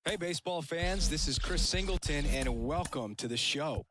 Hey, baseball fans, this is Chris Singleton, and welcome to the show.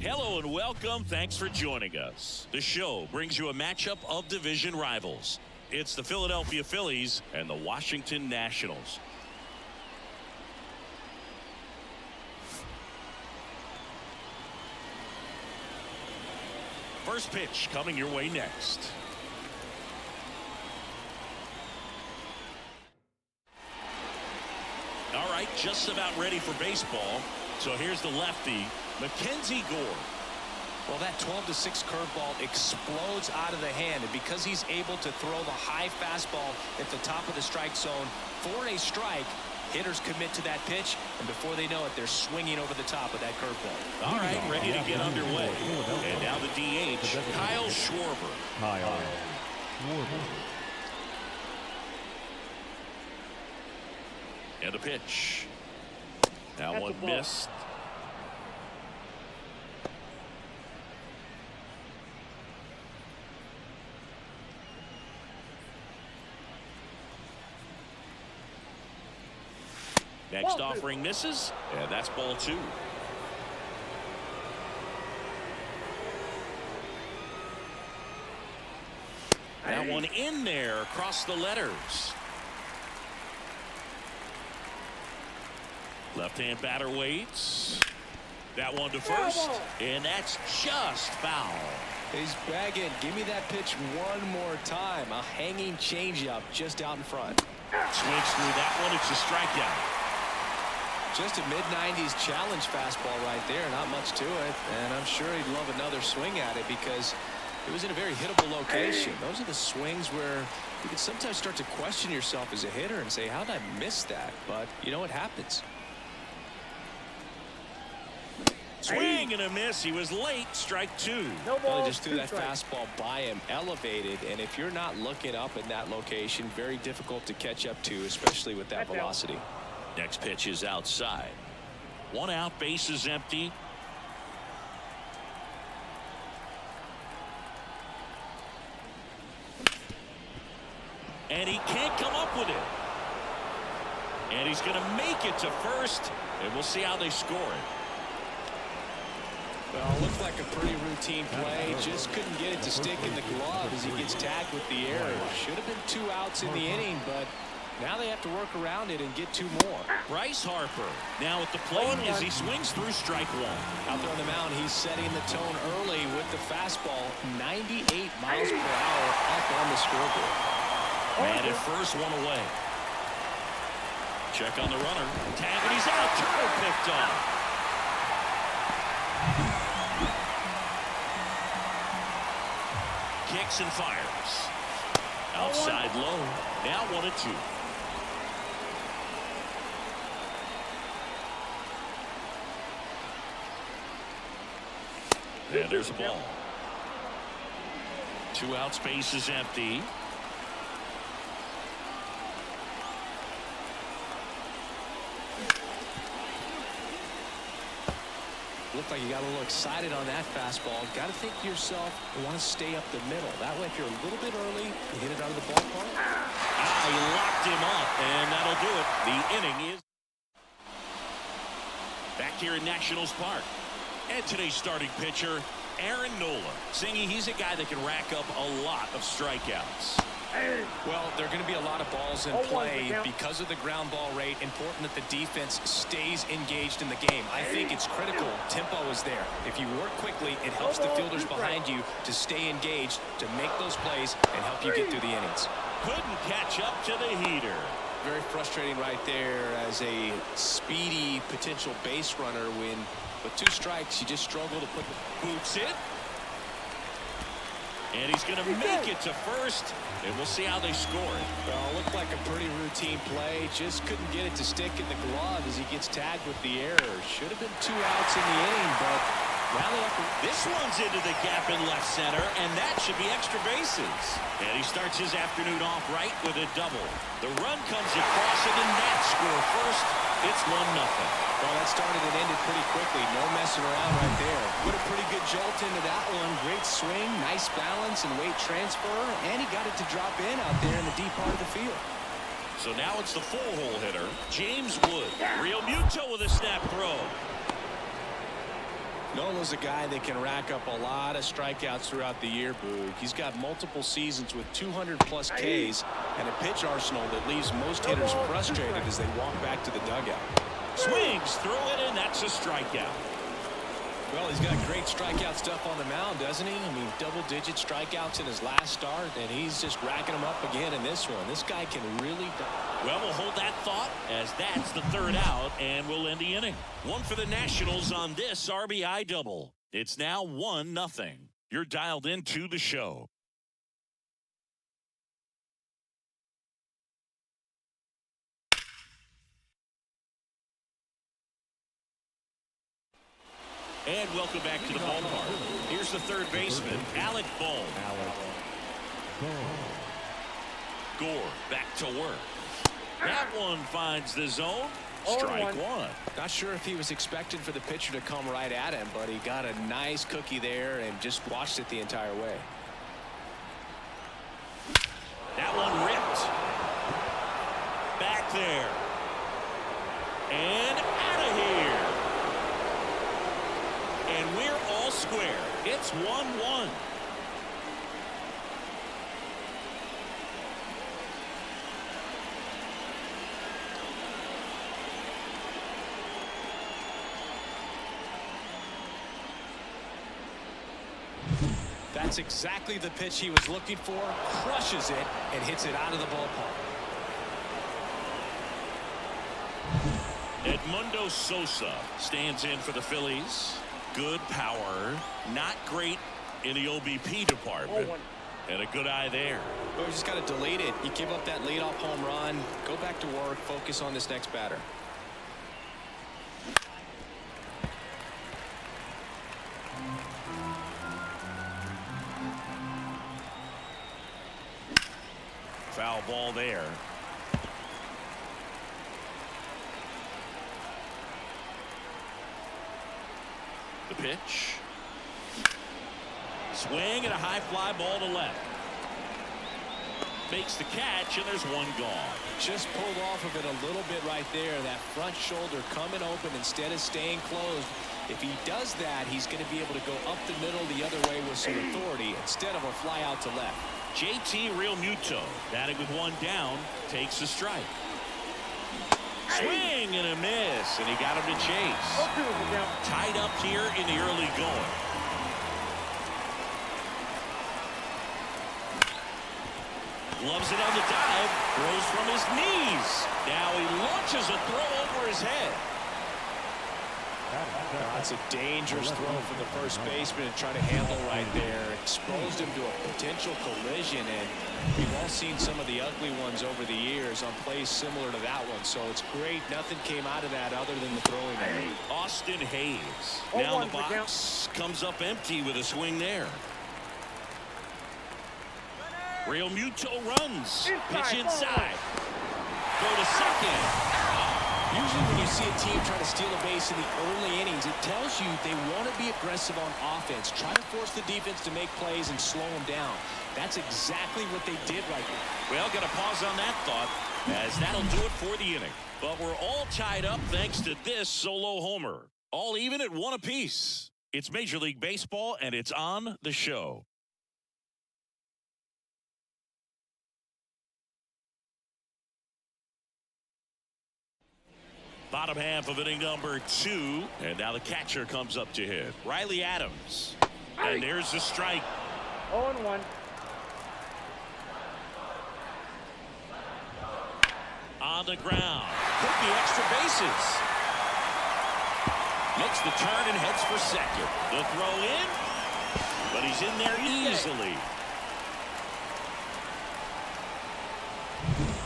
Hello and welcome. Thanks for joining us. The show brings you a matchup of division rivals. It's the Philadelphia Phillies and the Washington Nationals. First pitch coming your way next. All right, just about ready for baseball. So here's the lefty, Mackenzie Gore. Well, that 12-6 curveball explodes out of the hand, and because he's able to throw the high fastball at the top of the strike zone for a strike, hitters commit to that pitch, and before they know it, they're swinging over the top of that curveball. All right, ready to get underway. And now the DH, Kyle Schwarber. And the pitch. That one missed. Next offering misses, and that's ball two. That one in there across the letters. Left-hand batter waits. That one to first, and that's just foul. He's begging, give me that pitch one more time. A hanging changeup just out in front. Swings through that one. It's a strikeout. Just a mid-90s challenge fastball right there. Not much to it, and I'm sure he'd love another swing at it because it was in a very hittable location. Those are the swings where you can sometimes start to question yourself as a hitter and say, how did I miss that? But you know what happens. Swing and a miss. He was late. Strike two. Well, he just threw that fastball by him, elevated, and if you're not looking up in that location, very difficult to catch up to, especially with that velocity. Next pitch is outside. One out, base is empty. And he can't come up with it. And he's going to make it to first, and we'll see how they score it. Well, it looked like a pretty routine play. Just couldn't get it to stick in the glove as he gets tagged with the error. Should have been 2 outs in the inning, but now they have to work around it and get 2 more. Bryce Harper now at the plate as he swings through strike one. Out there on the mound, he's setting the tone early with the fastball. 98 miles per hour up on the scoreboard. Man at first, one away. Check on the runner. Tag, and he's out. Turtle picked off. Kicks and fires. Outside low. Now 1-2. And there's a ball. 2 out, space is empty. Looked like you got a little excited on that fastball. Got to think to yourself, you want to stay up the middle. That way, if you're a little bit early, you hit it out of the ballpark. He locked him up, and that'll do it. The inning is back here in Nationals Park. And today's starting pitcher, Aaron Nola. Singy, he's a guy that can rack up a lot of strikeouts. Well, there are going to be a lot of balls in play because of the ground ball rate. Important that the defense stays engaged in the game. I think it's critical. Tempo is there. If you work quickly, it helps the fielders behind you to stay engaged, to make those plays, and help you get through the innings. Couldn't catch up to the heater. Very frustrating right there as a speedy potential base runner when with 2 strikes, you just struggle to put the boots in. And he's going to make it to first. And we'll see how they score it. Well, it looked like a pretty routine play. Just couldn't get it to stick in the glove as he gets tagged with the error. Should have been 2 outs in the inning, but rally up. This one's into the gap in left center, and that should be extra bases. And he starts his afternoon off right with a double. The run comes across, and the Nats score first. It's 1-0. Well, that started and ended pretty quickly. No messing around right there. Put a pretty good jolt into that one. Great swing, nice balance and weight transfer, and he got it to drop in out there in the deep part of the field. So now it's the 4-hole hitter, James Wood. Real Muto with a snap throw. Nola's a guy that can rack up a lot of strikeouts throughout the year, Boog. He's got multiple seasons with 200-plus Ks and a pitch arsenal that leaves most hitters frustrated as they walk back to the dugout. Swings through it, and that's a strikeout. Well, he's got great strikeout stuff on the mound, doesn't he? I mean, double-digit strikeouts in his last start, and he's just racking them up again in this one. This guy can really... Well, we'll hold that thought as that's the 3rd out, and we'll end the inning. 1 for the Nationals on this RBI double. It's now 1-0. You're dialed into the show. And welcome back to the ballpark. Here's the 3rd baseman, Alec Bohm. Gore back to work. That one finds the zone. Strike 1. Not sure if he was expecting for the pitcher to come right at him, but he got a nice cookie there and just watched it the entire way. That one ripped. Back there. And out of here. And we're all square. It's 1-1. That's exactly the pitch he was looking for. Crushes it and hits it out of the ballpark. Edmundo Sosa stands in for the Phillies. Good power, not great in the OBP department. And a good eye there. But we just got to delete it. You give up that leadoff home run, go back to work, focus on this next batter. Foul ball there. The pitch. Swing and a high fly ball to left. Makes the catch, and there's one gone. Just pulled off of it a little bit right there. That front shoulder coming open instead of staying closed. If he does that, he's going to be able to go up the middle the other way with some authority instead of a fly out to left. JT Real Muto, batting with 1 down, takes a strike. Swing and a miss, and he got him to chase. Tied up here in the early going. Loves it on the dive. Throws from his knees. Now he launches a throw over his head. That's a dangerous throw from the first baseman and try to handle right there. Exposed him to a potential collision, and we've all seen some of the ugly ones over the years on plays similar to that one. So it's great nothing came out of that other than the throwing error. Austin Hayes. Now the box comes up empty with a swing there. Real Muto runs. Pitch inside. Go to second. Usually when you see a team try to steal a base in the early innings, it tells you they want to be aggressive on offense. Try to force the defense to make plays and slow them down. That's exactly what they did right there. Well, got to pause on that thought, as that'll do it for the inning. But we're all tied up thanks to this solo homer. All even at 1 apiece. It's Major League Baseball, and it's on the show. Bottom half of inning number 2, and now the catcher comes up to hit. Riley Adams. And there's the strike. 0-1. On the ground. Could be extra bases. Makes the turn and heads for second. The throw in, but he's in there easily.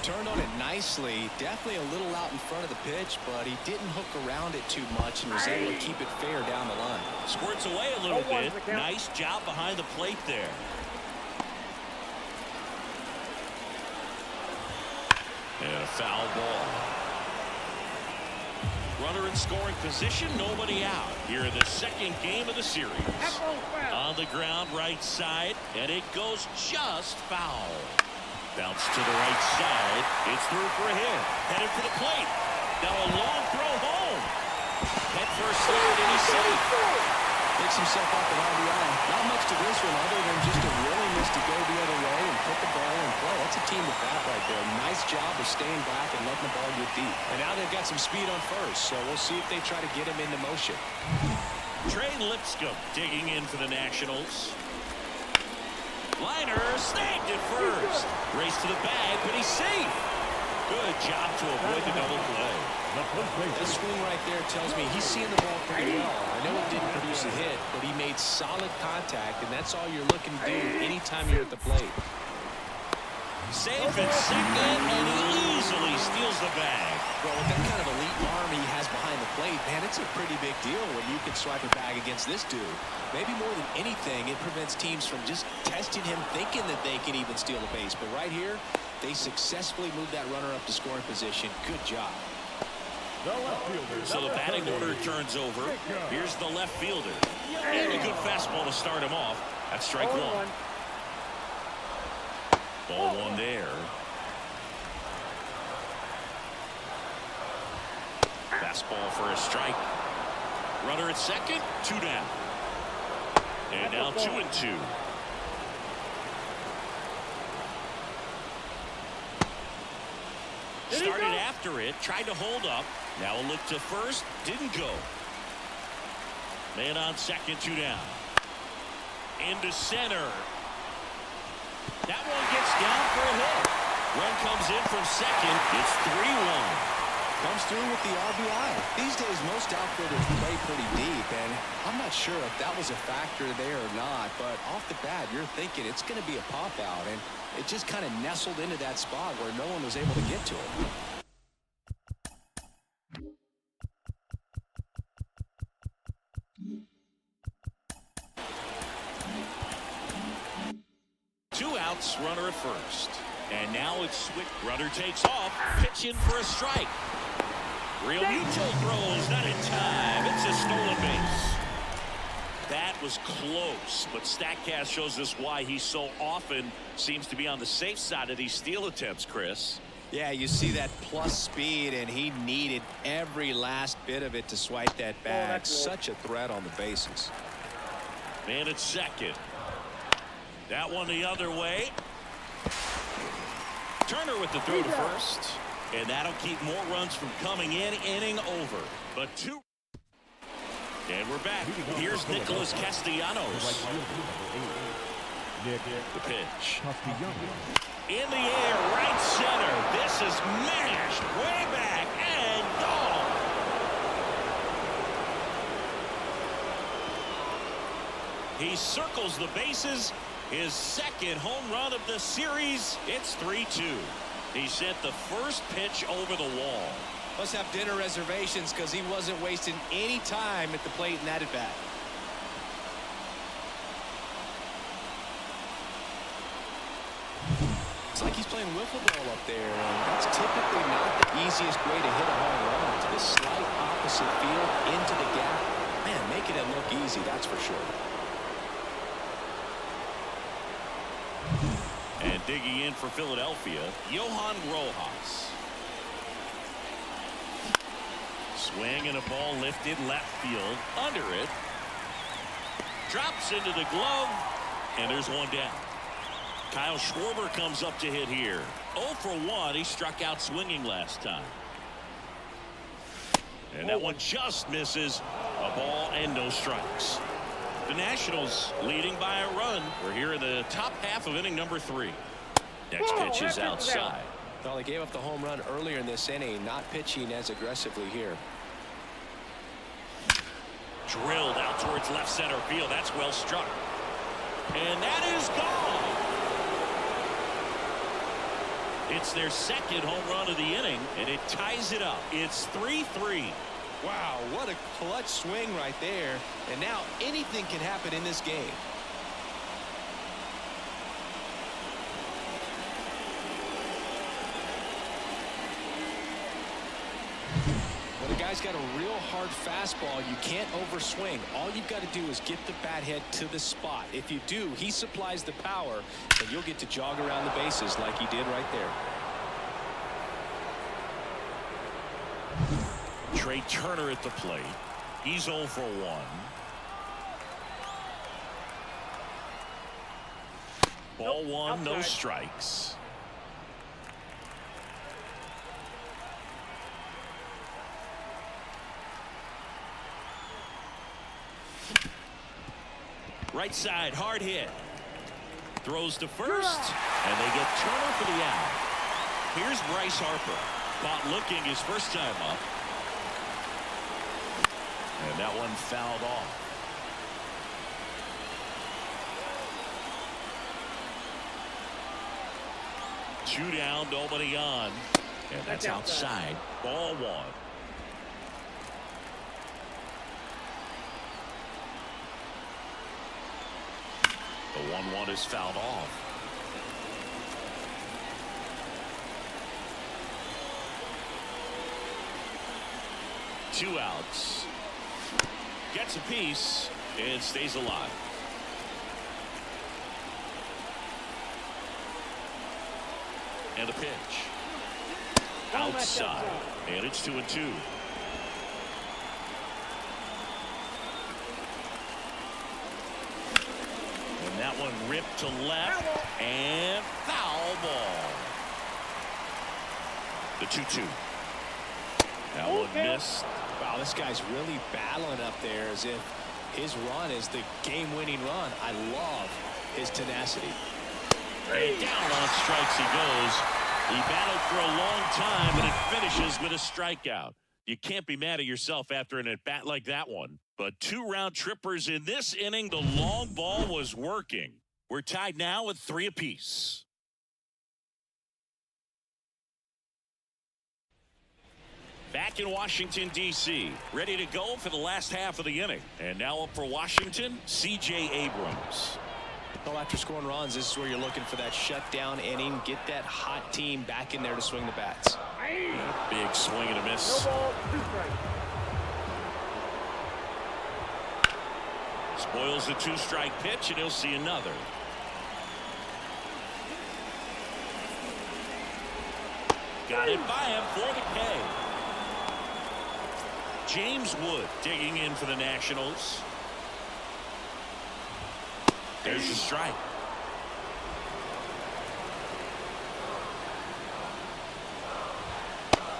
Turned on it nicely. Definitely a little out in front of the pitch, but he didn't hook around it too much and was able to keep it fair down the line. Squirts away a little bit. Nice job behind the plate there. And a foul ball. Runner in scoring position, nobody out. Here in the second game of the series. On the ground, right side, and it goes just foul. Bounce to the right side. It's through for a hit. Headed for the plate. Now a long throw home. Head first slide, and he's safe. Picks himself up an RBI. Not much to this one other than just a willingness to go the other way and put the ball in play. That's a team with that right there. Nice job of staying back and letting the ball get deep. And now they've got some speed on first, so we'll see if they try to get him into motion. Trey Lipscomb digging in for the Nationals. Liner snagged at first. Race to the bag, but he's safe. Good job to avoid the double play. This swing right there tells me he's seeing the ball pretty well. I know it didn't produce a hit, but he made solid contact, and that's all you're looking to do anytime you're at the plate. Safe at second, and he easily steals the bag. Well, with that kind of elite arm he has behind the plate, man, it's a pretty big deal when you can swipe a bag against this dude. Maybe more than anything, it prevents teams from just testing him, thinking that they can even steal a base. But right here, they successfully moved that runner up to scoring position. Good job. So the batting order turns over. Here's the left fielder. And a good fastball to start him off. That's strike 1. Ball 1 there. Fastball for a strike. Runner at second, 2 down. And now 2-2. Started after it, tried to hold up. Now a look to first, didn't go. Man on second, 2 down. Into center. That one gets down for a hit. Run comes in from second. It's 3-1. Comes through with the RBI. These days, most outfielders play pretty deep, and I'm not sure if that was a factor there or not, but off the bat, you're thinking it's going to be a pop-out, and it just kind of nestled into that spot where no one was able to get to it. Two outs, runner at first. And now it's switch. Runner takes off, pitching for a strike. Real Muto throws, not in time. It's a stolen base. That was close, but StatCast shows us why he so often seems to be on the safe side of these steal attempts, Chris. Yeah, you see that plus speed, and he needed every last bit of it to swipe that bag. Such a threat on the bases. Man at second. That one the other way. Turner with the throw to first. And that'll keep more runs from coming in. Inning over. But 2. And we're back. Here's Nicholas Castellanos. The pitch. In the air, right center. This is mashed way back and gone. He circles the bases. His second home run of the series. It's 3-2. He sent the first pitch over the wall. Must have dinner reservations because he wasn't wasting any time at the plate in that at bat. It's like he's playing wiffle ball up there, and that's typically not the easiest way to hit a home run. To the slight opposite field, into the gap. Man, making it look easy, that's for sure. And digging in for Philadelphia, Johan Rojas. Swing and a ball lifted left field. Under it. Drops into the glove. And there's one down. Kyle Schwarber comes up to hit here. 0 for 1. He struck out swinging last time. And that one just misses. A ball and no strikes. The Nationals leading by a run. We're here in the top half of inning number 3. Next pitch is outside. Well, they gave up the home run earlier in this inning, not pitching as aggressively here. Drilled out towards left center field. That's well struck. And that is gone. It's their second home run of the inning, and it ties it up. It's 3-3. Wow, what a clutch swing right there. And now anything can happen in this game. When a guy's got a real hard fastball, you can't overswing. All you've got to do is get the bat head to the spot. If you do, he supplies the power, and you'll get to jog around the bases like he did right there. Trey Turner at the plate. He's 0 for 1. Ball one, no strikes. Right side, hard hit. Throws to first, and they get Turner for the out. Here's Bryce Harper. Caught looking his first time up. And that one fouled off. Two down, nobody on. And that's outside. Ball one. The 1-1 is fouled off. Two outs. Gets a piece and stays alive. And a pitch. Outside. And it's 2-2. And that one ripped to left. And foul ball. The 2-2. That one missed. Wow, this guy's really battling up there as if his run is the game-winning run. I love his tenacity. And down on strikes he goes. He battled for a long time, and it finishes with a strikeout. You can't be mad at yourself after an at-bat like that one. But 2 round trippers in this inning. The long ball was working. We're tied now with 3 apiece. Back in Washington, D.C., ready to go for the last half of the inning. And now up for Washington, C.J. Abrams. Well, after scoring runs, this is where you're looking for that shutdown inning. Get that hot team back in there to swing the bats. Big swing and a miss. Spoils the 2-strike pitch, and he'll see another. Got it by him for the K. James Wood digging in for the Nationals. There's the strike.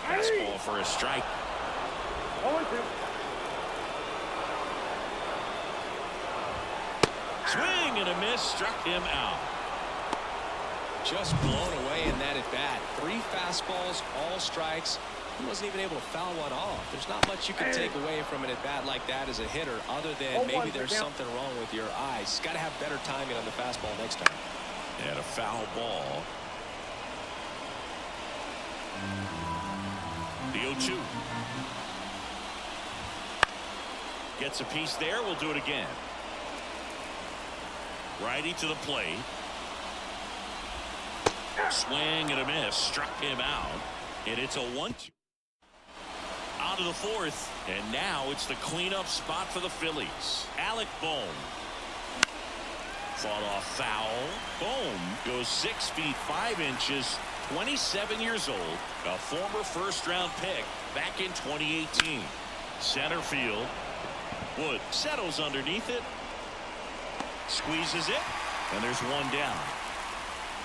Fastball for a strike. Swing and a miss, struck him out. Just blown away in that at bat. 3 fastballs, all strikes. He wasn't even able to foul one off. There's not much you can take away from an at bat like that as a hitter, other than maybe there's something wrong with your eyes. Got to have better timing on the fastball next time. And a foul ball. The 0-2. Gets a piece there. We'll do it again. Righty to the plate. Swing and a miss. Struck him out. And it's a 1-2. Out of the 4th. And now it's the cleanup spot for the Phillies. Alec Bohm. Fought off foul. Bohm goes 6 feet 5 inches. 27 years old. A former first-round pick back in 2018. Center field. Wood settles underneath it. Squeezes it. And there's one down.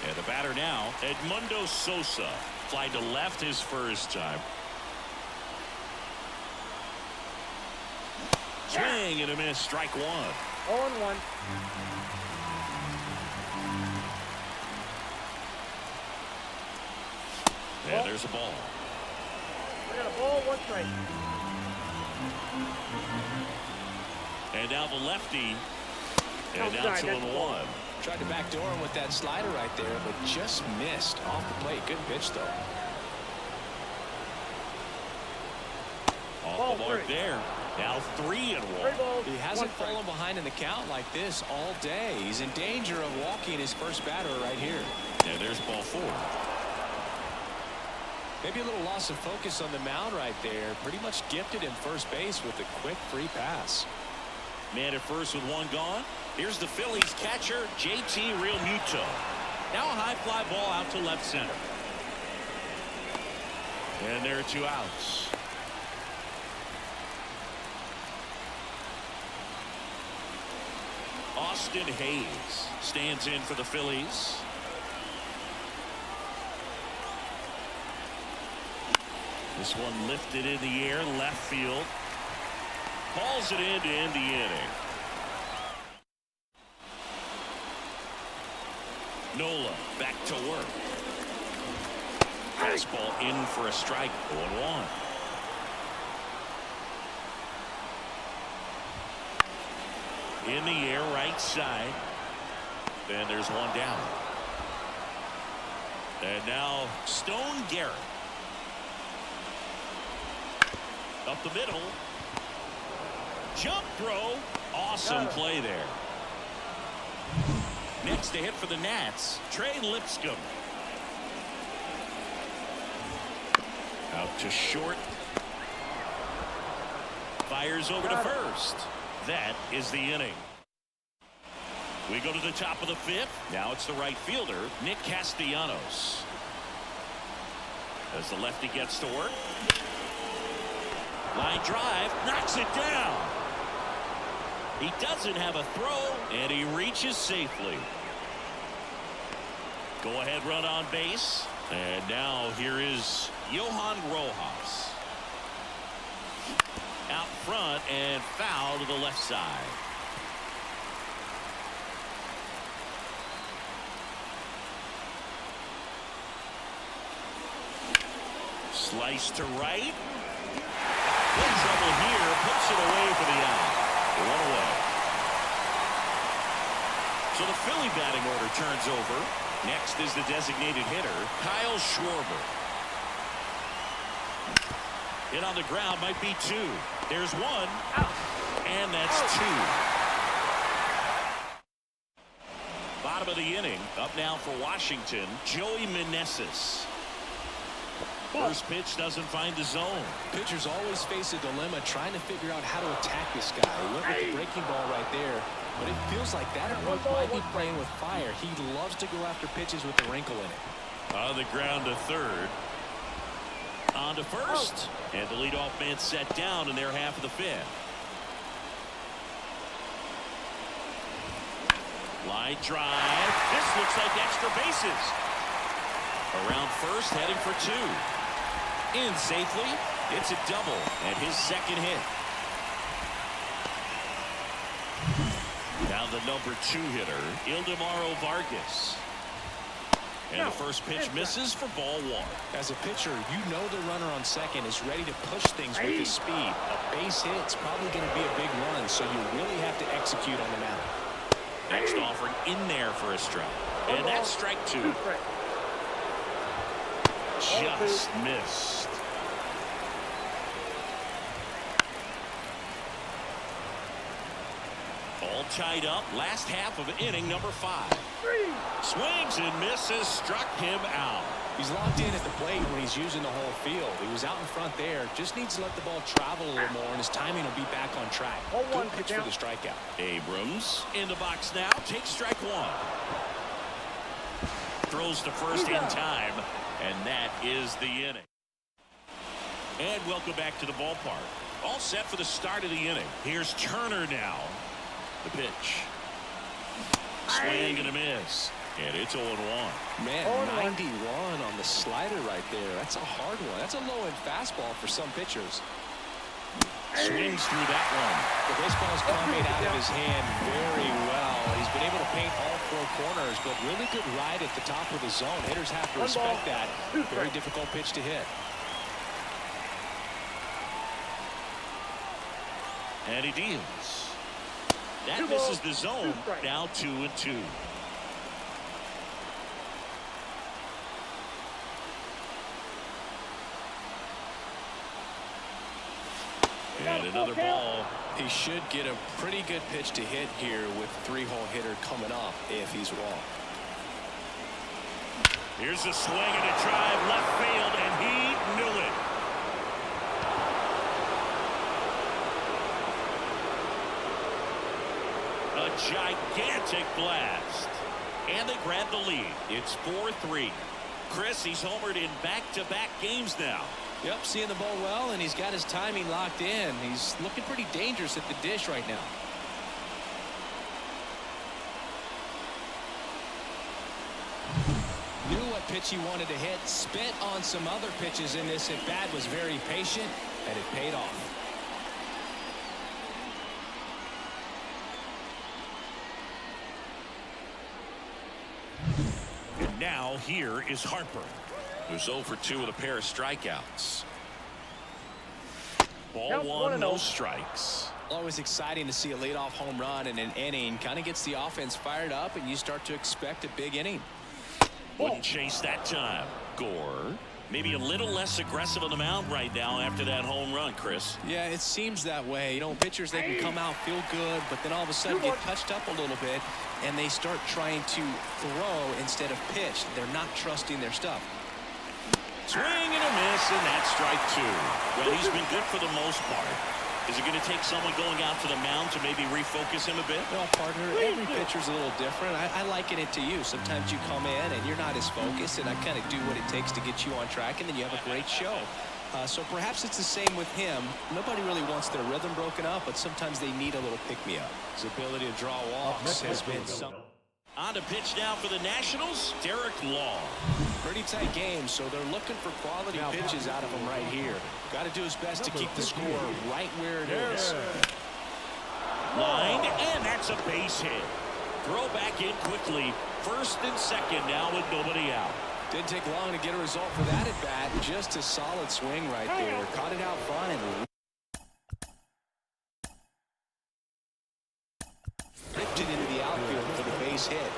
And the batter now, Edmundo Sosa. Fly to left his first time. Swing and a miss. Strike 1. 0-1. And there's a ball. We got a ball, 1 strike. And now the lefty. And now Outside, 2-1. Tried to backdoor him with that slider right there, but just missed off the plate. Good pitch, though. Off the mark there. Now 3-1. He hasn't fallen behind in the count like this all day. He's in danger of walking his first batter right here. And there's ball 4. Maybe a little loss of focus on the mound right there. Pretty much gifted in first base with a quick free pass. Man at first with 1 gone. Here's the Phillies catcher, JT Realmuto. Now a high fly ball out to left center. And there are 2 outs. Austin Hayes stands in for the Phillies. This one lifted in the air, left field. Hauls it in to end the inning. Nola back to work. Fastball in for a strike. 0-1. In the air, right side. And there's one down. And now Stone Garrett. Up the middle. Jump throw. Awesome play there. Next to hit for the Nats, Trey Lipscomb. Out to short. Fires over to first. That is the inning. We go to the top of the 5th. Now it's the right fielder, Nick Castellanos. As the lefty gets to work. Line drive, knocks it down. He doesn't have a throw, and he reaches safely. Go ahead run on base. And now here is Johan Rojas. Out front and foul to the left side. Slice to right. Good trouble here. Puts it away for the out. 1 away. So the Philly batting order turns over. Next is the designated hitter, Kyle Schwarber. Hit on the ground might be 2. There's 1. And that's 2. Bottom of the inning. Up now for Washington, Joey Meneses. First pitch doesn't find the zone. Pitchers always face a dilemma trying to figure out how to attack this guy. He went with the breaking ball right there, but it feels like that approach might be playing with fire. He loves to go after pitches with the wrinkle in it. On the ground to third. On to first. And the leadoff man set down in their half of the 5th. Line drive. This looks like extra bases. Around first, heading for 2. In safely. It's a double and his second hit. Now the number 2 hitter, Ildemaro Vargas. And the first pitch misses for ball one. As a pitcher, you know the runner on second is ready to push things with his speed. A base hit's probably going to be a big run, so you really have to execute on the mound. Next offering in there for a strike. And that's strike two. Just missed. All tied up. Last half of inning number 5. Swings and misses. Struck him out. He's locked in at the plate when he's using the whole field. He was out in front there. Just needs to let the ball travel a little more, and his timing will be back on track. Good pitch for the strikeout. Abrams in the box now. Takes strike one. Throws to first in time, and that is the inning. And welcome back to the ballpark. All set for the start of the inning. Here's Turner now. The pitch. Swing and a miss. And it's 0-1. Man, 91 on the slider right there. That's a hard one. That's a low-end fastball for some pitchers. Swings through that one. The baseball's coming out of his hand very well. He's been able to paint all 4 corners, but really good ride at the top of the zone. Hitters have to respect that. Very difficult pitch to hit. And he deals. That misses the zone. Now 2-2. And another ball. He should get a pretty good pitch to hit here with 3-hole hitter coming up if he's walked. Here's a swing and a drive left field, and he knew it. A gigantic blast. And they grab the lead. It's 4-3. Chris, he's homered in back-to-back games now. Yep, seeing the ball well, and he's got his timing locked in. He's looking pretty dangerous at the dish right now. Knew what pitch he wanted to hit. Spent on some other pitches in this at-bat. Was very patient, and it paid off. And now here is Harper, who's 0 for 2 with a pair of strikeouts. Ball one, no strikes. Always exciting to see a leadoff home run in an inning. Kind of gets the offense fired up, and you start to expect a big inning. Wouldn't chase that time. Gore, maybe a little less aggressive on the mound right now after that home run, Chris. Yeah, it seems that way. You know, pitchers, they can come out, feel good, but then all of a sudden get touched up a little bit, and they start trying to throw instead of pitch. They're not trusting their stuff. Swing and a miss, and that's strike two. Well, he's been good for the most part. Is it going to take someone going out to the mound to maybe refocus him a bit? Well, partner, every pitcher's a little different. I liken it to you. Sometimes you come in and you're not as focused, and I kind of do what it takes to get you on track, and then you have a great show. So perhaps it's the same with him. Nobody really wants their rhythm broken up, but sometimes they need a little pick-me-up. His ability to draw walks has been something. On to pitch now for the Nationals, Derek Law. Pretty tight game, so they're looking for quality pitches out of him right here. Got to do his best to keep the score right where it is. Line, and that's a base hit. Throw back in quickly. First and second now with nobody out. Didn't take long to get a result for that at bat. Just a solid swing right there. Caught it out fine. Ripped it into the outfield for the base hit.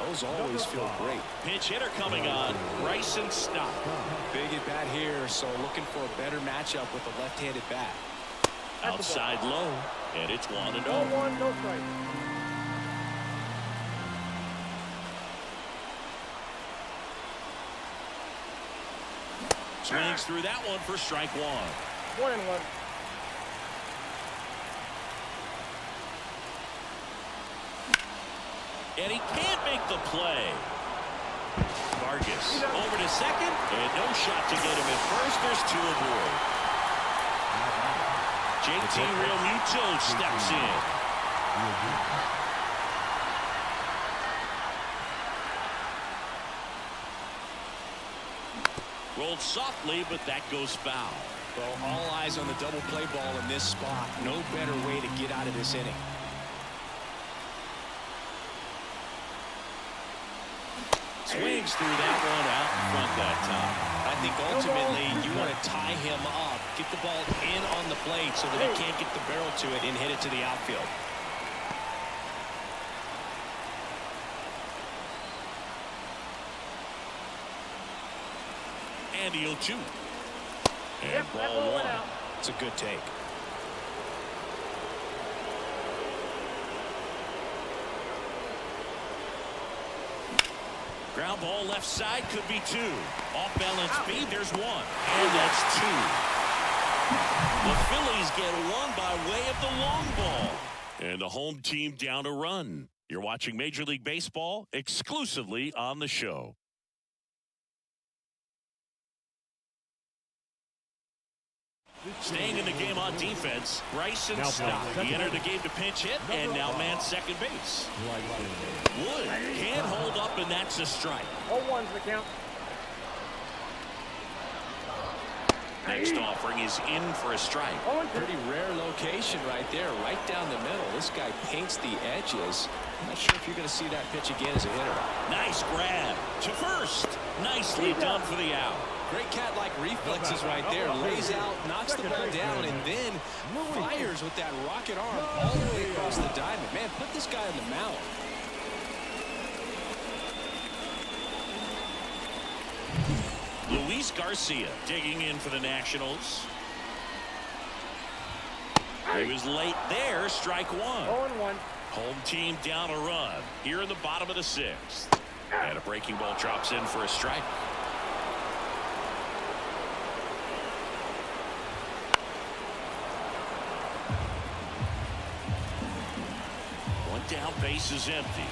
Those always feel great. Pinch hitter coming on. Bryson Stott. Big at bat here, so looking for a better matchup with a left-handed bat. Outside low, and it's 1-0. 0-1, no strike. Swings through that one for strike one. 1-1. And he can't make the play. Vargas over to second, and no shot to get him at first. There's two aboard. JT Realmuto steps in. Rolled softly, but that goes foul. Well, all eyes on the double play ball in this spot. No better way to get out of this inning. Swings through that one out in front that time. I think ultimately you want to tie him up, get the ball in on the plate so that he can't get the barrel to it and hit it to the outfield. And the 0-2. And ball one. It's a good take. Ground ball left side, could be two. Off balance speed, there's one. And that's two. The Phillies get one by way of the long ball. And the home team down a run. You're watching Major League Baseball exclusively on the show. Staying in the game on defense, Bryson Stott. He entered the game to pinch hit and now man second base. Wood can't hold up, and that's a strike. 0-1's the count. Next offering is in for a strike. Pretty rare location right there, right down the middle. This guy paints the edges. I'm not sure if you're going to see that pitch again as a hitter. Nice grab to first. Nicely done for the out. Great cat-like reflexes right there. Lays out, knocks the ball down, and then fires with that rocket arm all the way across the diamond. Man, put this guy in the mound. Luis Garcia digging in for the Nationals. He was late there, strike one. 0-1. Home team down a run here in the bottom of the sixth. And a breaking ball drops in for a strike. One down, base is empty.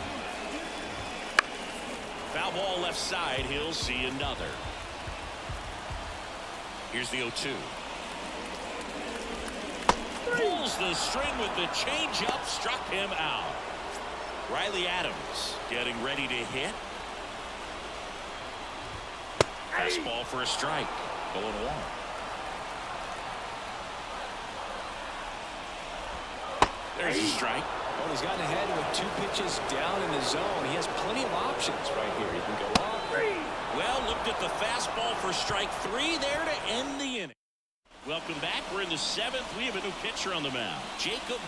Foul ball left side, he'll see another. Here's the 0-2. Pulls the string with the changeup, struck him out. Riley Adams getting ready to hit. Fastball for a strike. 0-1. There's a strike. Well, he's gotten ahead with two pitches down in the zone. He has plenty of options right here. He can go up. Well, looked at the fastball for strike three there to end the inning. Welcome back. We're in the seventh. We have a new pitcher on the mound. Jacob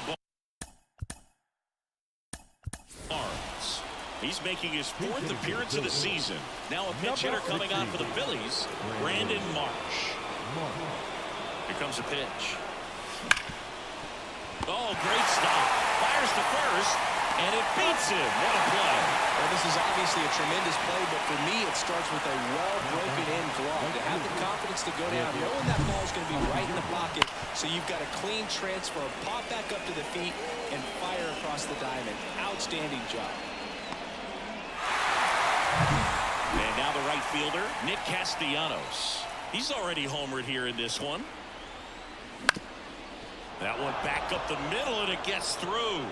Barnes. He's making his fourth appearance of the season. Now a pinch hitter coming on for the Phillies, Brandon Marsh. Here comes a pitch. Oh, great stop. Fires to first, and it beats him. What a play. Well, this is obviously a tremendous play, but for me, it starts with a well-broken-in glove. To have the confidence to go down, knowing that ball is going to be right in the pocket, so you've got a clean transfer, pop back up to the feet, and fire across the diamond. Outstanding job. And now the right fielder, Nick Castellanos. He's already homered here in this one. That one back up the middle, and it gets through.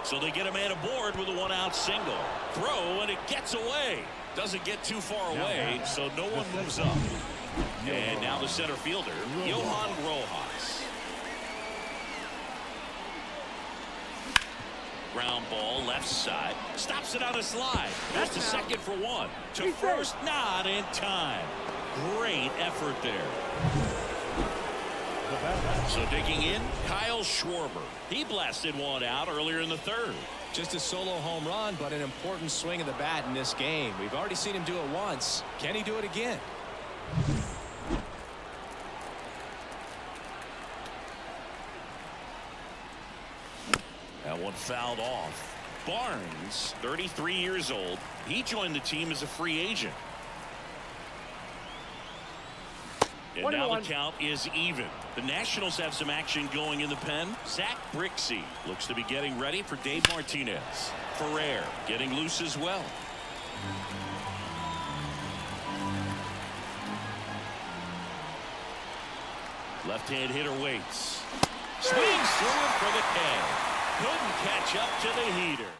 So they get a man aboard with a one-out single. Throw, and it gets away. Doesn't get too far away, so no one moves up. And now the center fielder, Johan Rojas. Ground ball left side. Stops it on a slide. Goes to second for one. To first, not in time. Great effort there. So digging in, Kyle Schwarber. He blasted one out earlier in the third. Just a solo home run, but an important swing of the bat in this game. We've already seen him do it once. Can he do it again? That one fouled off. Barnes, 33 years old. He joined the team as a free agent. And now the count is even. The Nationals have some action going in the pen. Zach Brixey looks to be getting ready for Dave Martinez. Ferrer getting loose as well. Left-hand hitter waits. Swings through it for the K. Couldn't catch up to the heater.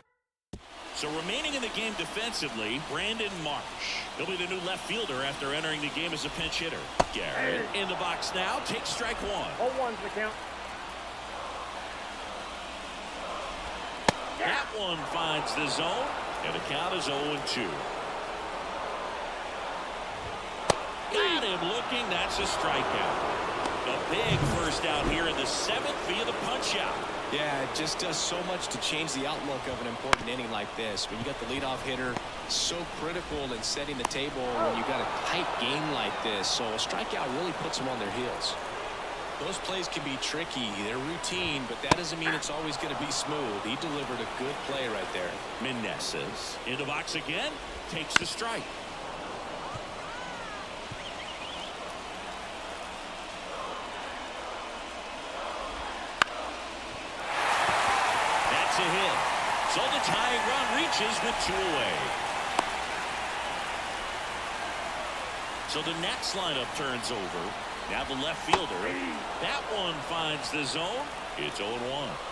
So remaining in the game defensively, Brandon Marsh. He'll be the new left fielder after entering the game as a pinch hitter. Garrett in the box now. Takes strike one. 0-1's the count. That one finds the zone, And the count is 0-2. Got him looking. That's a strikeout. A big first out here in the 7th via the punch out. Yeah, it just does so much to change the outlook of an important inning like this. When you got the leadoff hitter, so critical in setting the table when you got a tight game like this. So a strikeout really puts them on their heels. Those plays can be tricky. They're routine, but that doesn't mean it's always going to be smooth. He delivered a good play right there. Meneses in the box again, takes the strike. That's a hit. So the tying run reaches with 2 away. So the next lineup turns over. Now the left fielder. That one finds the zone. It's 0-1.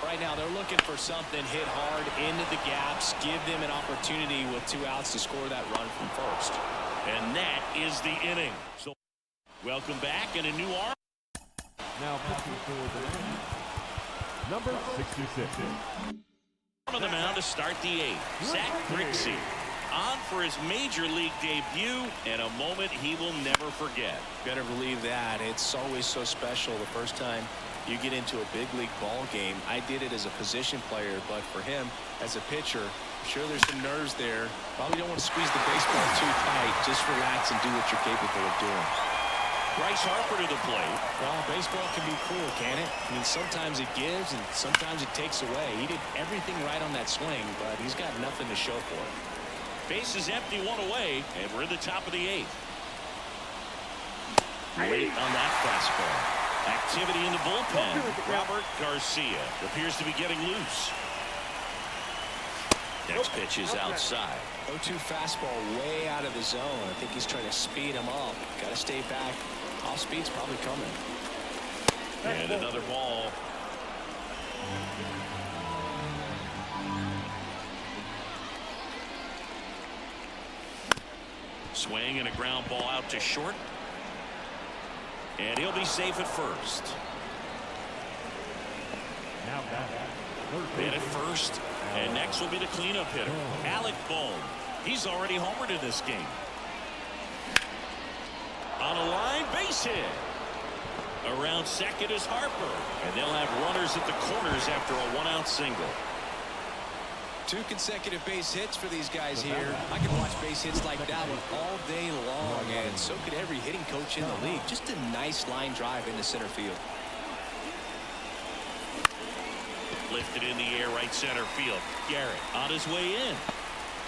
Right now they're looking for something, hit hard into the gaps, give them an opportunity with 2 outs to score that run from first. And that is the inning. So welcome back and a new arm. Now pitching for the number 66. On the mound to start the 8th. Zach Grixey on for his major league debut and a moment he will never forget. Better believe that. It's always so special the first time you get into a big league ball game. I did it as a position player, but for him as a pitcher, I'm sure there's some nerves there. Probably don't want to squeeze the baseball too tight. Just relax and do what you're capable of doing. Bryce Harper to the plate. Well, baseball can be cruel, can it? I mean, sometimes it gives and sometimes it takes away. He did everything right on that swing, but he's got nothing to show for it. Base is empty, 1 away, and we're in the top of the 8th. Late on that fastball. Activity in the bullpen. Robert Garcia appears to be getting loose. Next pitch is outside. 0-2 fastball way out of the zone. I think he's trying to speed him up. Got to stay back. Off speed's probably coming. And another ball. Swing and a ground ball out to short. And he'll be safe at first. Now back. Man at first. And next will be the cleanup hitter, Alec Bohm. He's already homered in this game. On a line, base hit. Around second is Harper. And they'll have runners at the corners after a 1-out single. 2 consecutive base hits for these guys here. I can watch base hits like that one all day long, and so could every hitting coach in the league. Just a nice line drive into center field. Lifted in the air, right center field. Garrett on his way in.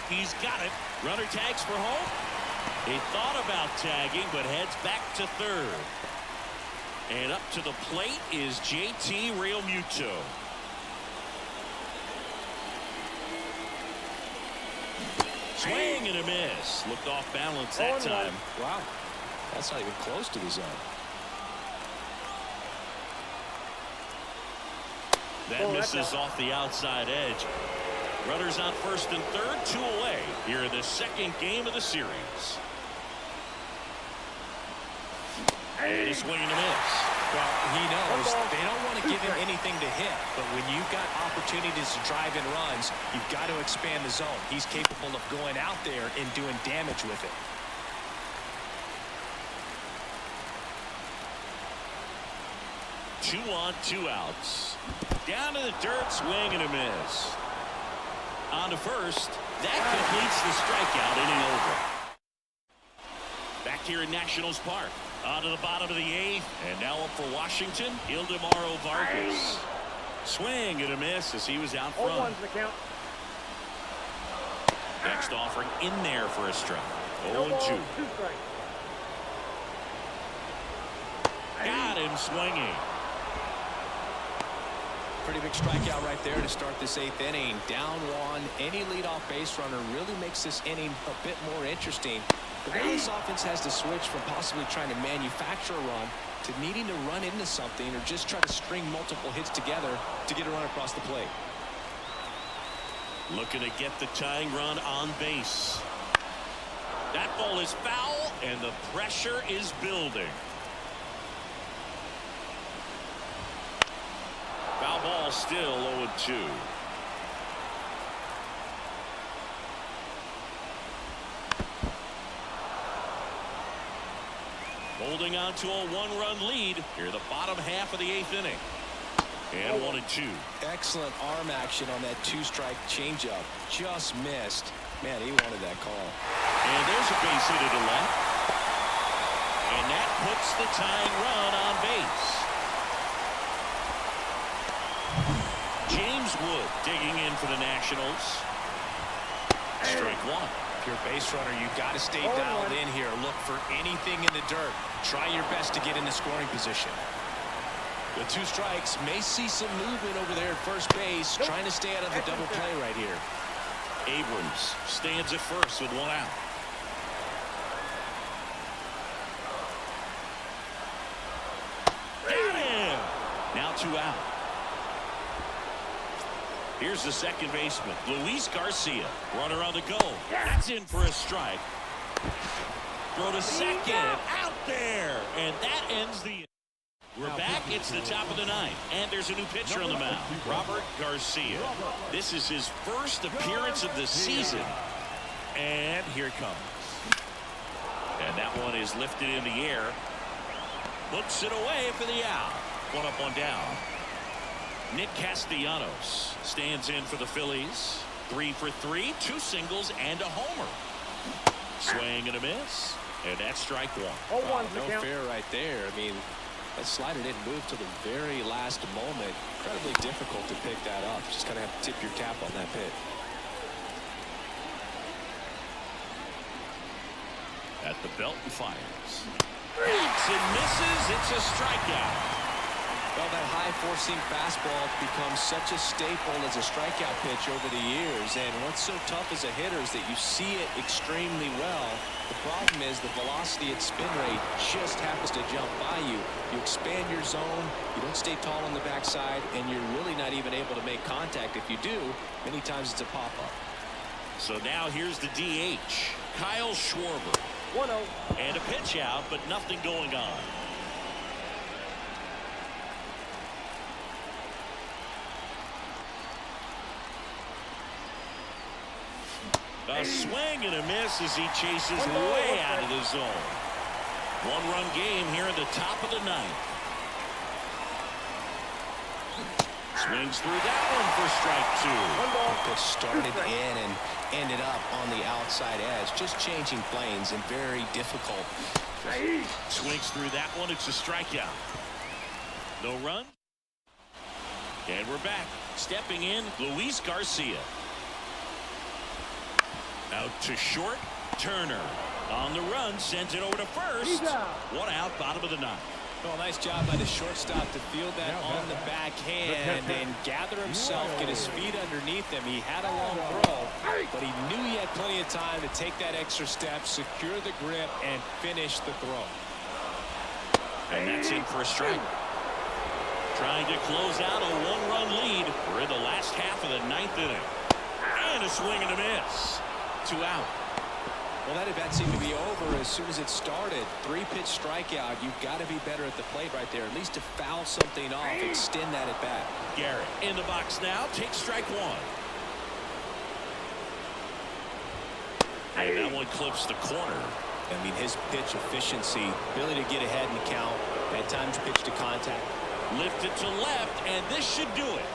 He's got it. Runner tags for home. He thought about tagging, but heads back to third. And up to the plate is JT Realmuto. Swing and a miss. Looked off balance that time. Wow. That's not even close to the zone. That misses off the outside edge. Runners on first and third, 2 away here in the 2nd game of the series. And a swing and a miss. Well, he knows they don't want to give him anything to hit, but when you've got opportunities to drive in runs, you've got to expand the zone. He's capable of going out there and doing damage with it. Two on, 2 outs. Down to the dirt, swing and a miss. On to first. That completes the strikeout, inning over. Back here in Nationals Park. On to the bottom of the 8th. And now up for Washington, Ildemaro Vargas. Swing and a miss as he was out front. Next offering in there for a strike. 0-2. Got him swinging. Pretty big strikeout right there to start this 8th inning. Down 1. Any leadoff base runner really makes this inning a bit more interesting. But now this offense has to switch from possibly trying to manufacture a run to needing to run into something or just try to string multiple hits together to get a run across the plate. Looking to get the tying run on base. That ball is foul, and the pressure is building. Foul ball still 0-2. holding on to a one-run lead here in the bottom half of the 8th inning. And 1-2. Excellent arm action on that two-strike changeup. Just missed. Man, he wanted that call. And there's a base hit to the left. And that puts the tying run on base. James Wood digging in for the Nationals. Strike one. If you're a base runner, you've got to stay dialed in here. Look for anything in the dirt. Try your best to get into scoring position. With 2 strikes, may see some movement over there at first base, trying to stay out of the double play right here. Abrams stands at first with 1 out. Got him! Now 2 out. Here's the second baseman, Luis Garcia. Runner on the go. That's in for a strike. Throw to second. Out there. And that ends the... We're back. It's the top of the 9th. And there's a new pitcher on the mound, Robert Garcia. This is his first appearance of the season. And here it comes. And that one is lifted in the air. Looks it away for the out. 1 up, 1 down. Nick Castellanos stands in for the Phillies. 3 for 3, 2 singles and a homer. Swing and a miss. And that's strike 1. No fair right there. I mean, that slider didn't move to the very last moment. Incredibly difficult to pick that up. Just kind of have to tip your cap on that pitch. At the belt and fires. Hits and misses. It's a strikeout. Well, that high-forcing fastball becomes such a staple as a strikeout pitch over the years. And what's so tough as a hitter is that you see it extremely well. The problem is the velocity at spin rate just happens to jump by you. You expand your zone, you don't stay tall on the backside, and you're really not even able to make contact. If you do, many times it's a pop-up. So now here's the DH, Kyle Schwarber. 1-0. And a pitch out, but nothing going on. A swing and a miss as he chases way out of the zone. 1-run game here in the top of the 9th. Swings through that one for strike 2. Pitch started in and ended up on the outside edge. Just changing planes and very difficult. Swings through that one. It's a strikeout. No run. And we're back. Stepping in, Luis Garcia. Out to short. Turner on the run, sends it over to first. 1 out, bottom of the 9th. Well, nice job by the shortstop to field that on the backhand and gather himself, get his feet underneath him. He had a long throw, but he knew he had plenty of time to take that extra step, secure the grip, and finish the throw. And that's in for a strike. Trying to close out a 1-run lead. We're in the last half of the 9th inning. And a swing and a miss. 2 out. Well, that at-bat seemed to be over as soon as it started. 3-pitch strikeout. You've got to be better at the plate right there, at least to foul something off, extend that at-bat. Garrett in the box now, takes strike 1. And that one clips the corner. I mean, his pitch efficiency, ability to get ahead in the count, at times pitch to contact. Lifted to left, and this should do it.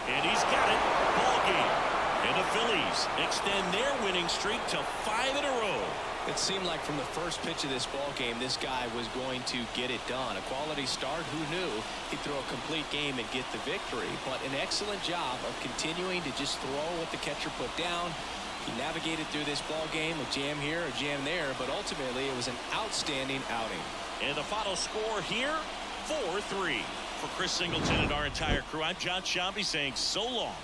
And he's got it. Ball game. And the Phillies extend their winning streak to 5 in a row. It seemed like from the first pitch of this ball game, this guy was going to get it done. A quality start. Who knew he'd throw a complete game and get the victory? But an excellent job of continuing to just throw what the catcher put down. He navigated through this ball game, a jam here, a jam there, but ultimately it was an outstanding outing. And the final score here, 4-3. For Chris Singleton and our entire crew, I'm John Shambi saying so long.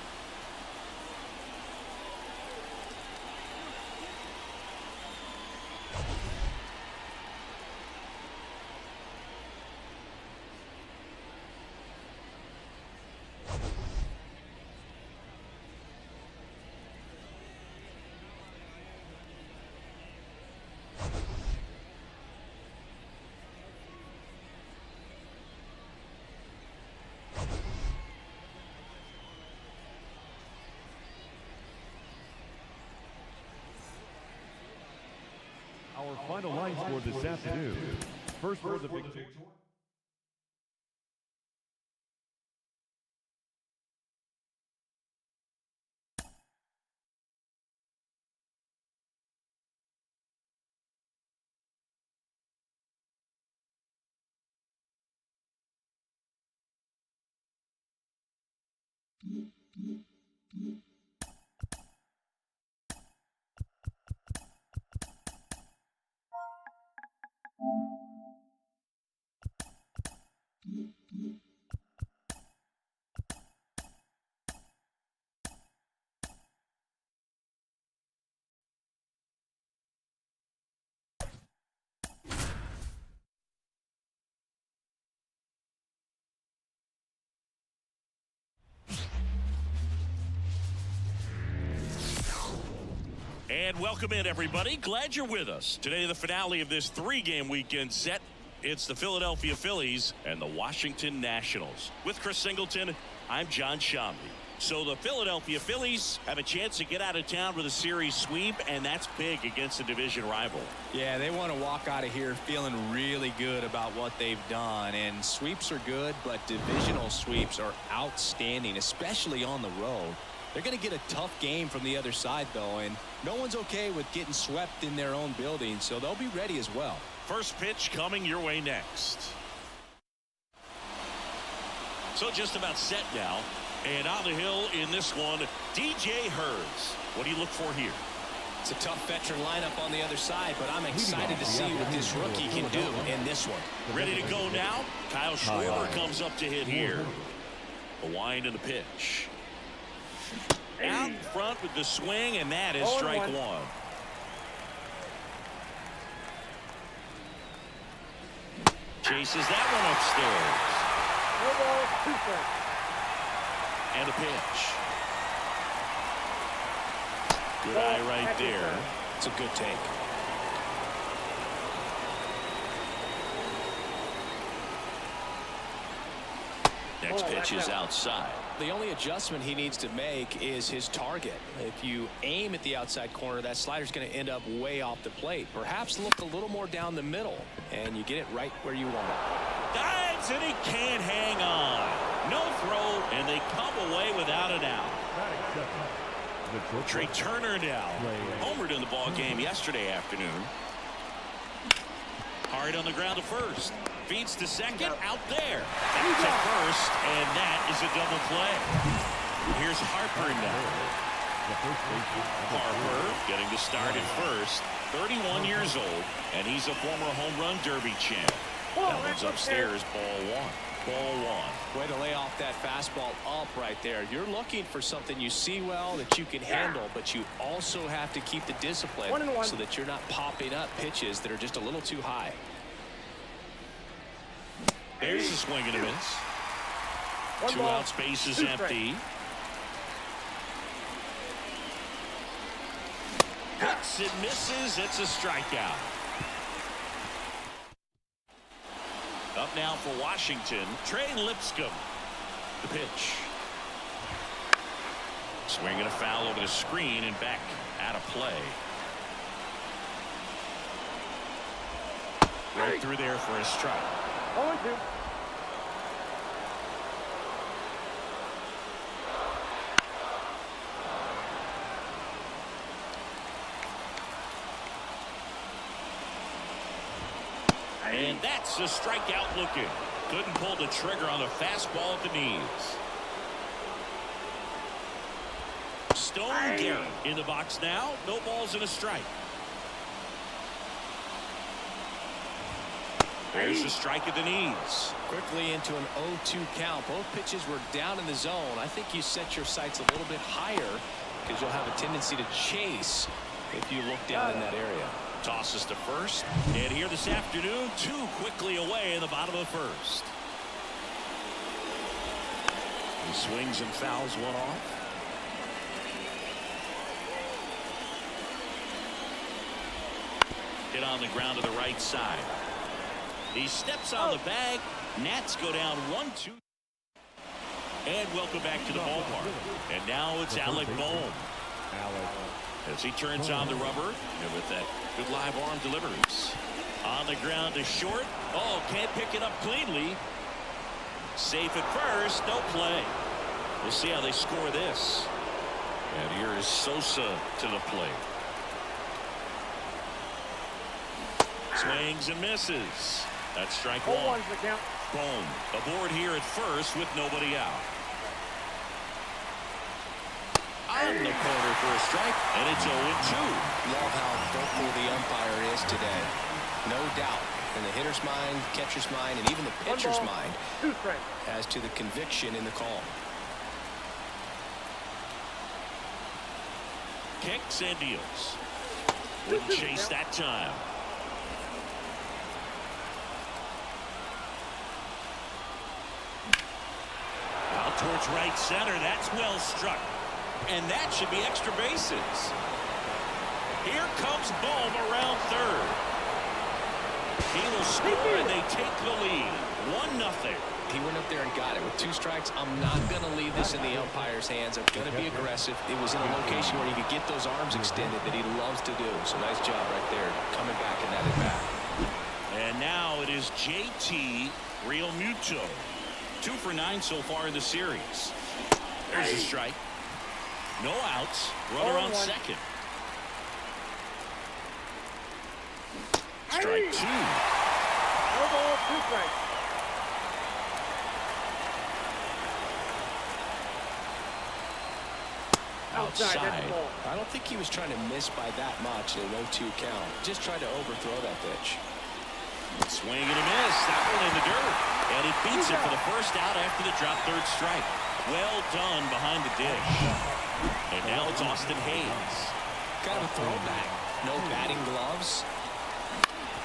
Our final line score this afternoon, first for the victory. And welcome in, everybody. Glad you're with us. Today, the finale of this three-game weekend set. It's the Philadelphia Phillies and the Washington Nationals. With Chris Singleton, I'm John Shambi. So the Philadelphia Phillies have a chance to get out of town with a series sweep, and that's big against a division rival. Yeah, they want to walk out of here feeling really good about what they've done. And sweeps are good, but divisional sweeps are outstanding, especially on the road. They're going to get a tough game from the other side, though, and no one's okay with getting swept in their own building, so they'll be ready as well. First pitch coming your way next. So just about set now, and on the hill in this one, DJ Hurts. What do you look for here? It's a tough veteran lineup on the other side, but I'm excited to see what this rookie can do in this one. Ready to go now? Kyle Schwarber comes up to hit here. A wind in the pitch. Out in front with the swing, and that is strike one. Chases that one upstairs. No ball, 2 strikes. And a pitch. Good eye right there. It's a good take. Next pitch is outside. The only adjustment he needs to make is his target. If you aim at the outside corner, that slider's going to end up way off the plate. Perhaps look a little more down the middle, and you get it right where you want it. Dives, and he can't hang on. No throw, and they come away without an out. Trey Turner now homered in the ball game yesterday afternoon. Hard on the ground to first. Feeds to second, out there. That's at first, and that is a double play. Here's Harper now. Harper getting the start at first. 31 years old, and he's a former home run derby champ. That one's upstairs, ball one. Ball one. Way to lay off that fastball up right there. You're looking for something you see well that you can handle, but you also have to keep the discipline so that you're not popping up pitches that are just a little too high. There's a swing and a miss. 2 outs, base is empty. Hits and misses. It's a strikeout. Up now for Washington, Trey Lipscomb. The pitch. Swinging a foul over the screen and back out of play. Right through there for a strike. 0-2. And that's a strikeout looking. Couldn't pull the trigger on the fastball at the knees. Stone Garrett in the box now. No balls and a strike. There's a strike at the knees. Quickly into an 0-2 count. Both pitches were down in the zone. I think you set your sights a little bit higher because you'll have a tendency to chase if you look down in that area. Tosses to first. And here this afternoon, 2 quickly away in the bottom of the first. He swings and fouls one off. Hit on the ground to the right side. He steps on the bag. Nats go down 1-2. And welcome back to the ballpark. And now it's Alec Bohm. As he turns on the rubber and with that good live arm delivers. On the ground to short. Oh, can't pick it up cleanly. Safe at first. No play. We'll see how they score this. And here is Sosa to the plate. Swings and misses. That's strike one. Boom. Aboard here at first with nobody out. On the corner for a strike, and it's 0-2. Love how vocal the umpire is today. No doubt in the hitter's mind, catcher's mind, and even the pitcher's mind as to the conviction in the call. Kicks and deals. Wouldn't chase that time. Out towards right center. That's well struck. And that should be extra bases. Here comes Bohm around third. He will score and they take the lead. 1-0. He went up there and got it with 2 strikes. I'm not going to leave this in the umpire's hands. I'm going to be aggressive. It was in a location where he could get those arms extended that he loves to do. So nice job right there coming back in that at bat. And now it is JT Realmuto. 2 for 9 so far in the series. There's a strike. No outs. Runner on second. Strike 2. No ball, 2 strikes. Outside. I don't think he was trying to miss by that much in a 0-2 count. Just tried to overthrow that pitch. Swing and a miss. That one in the dirt. And it beats it for the first out after the drop third strike. Well done behind the dish. And now it's Austin Hayes. Kind of a throwback. No batting gloves.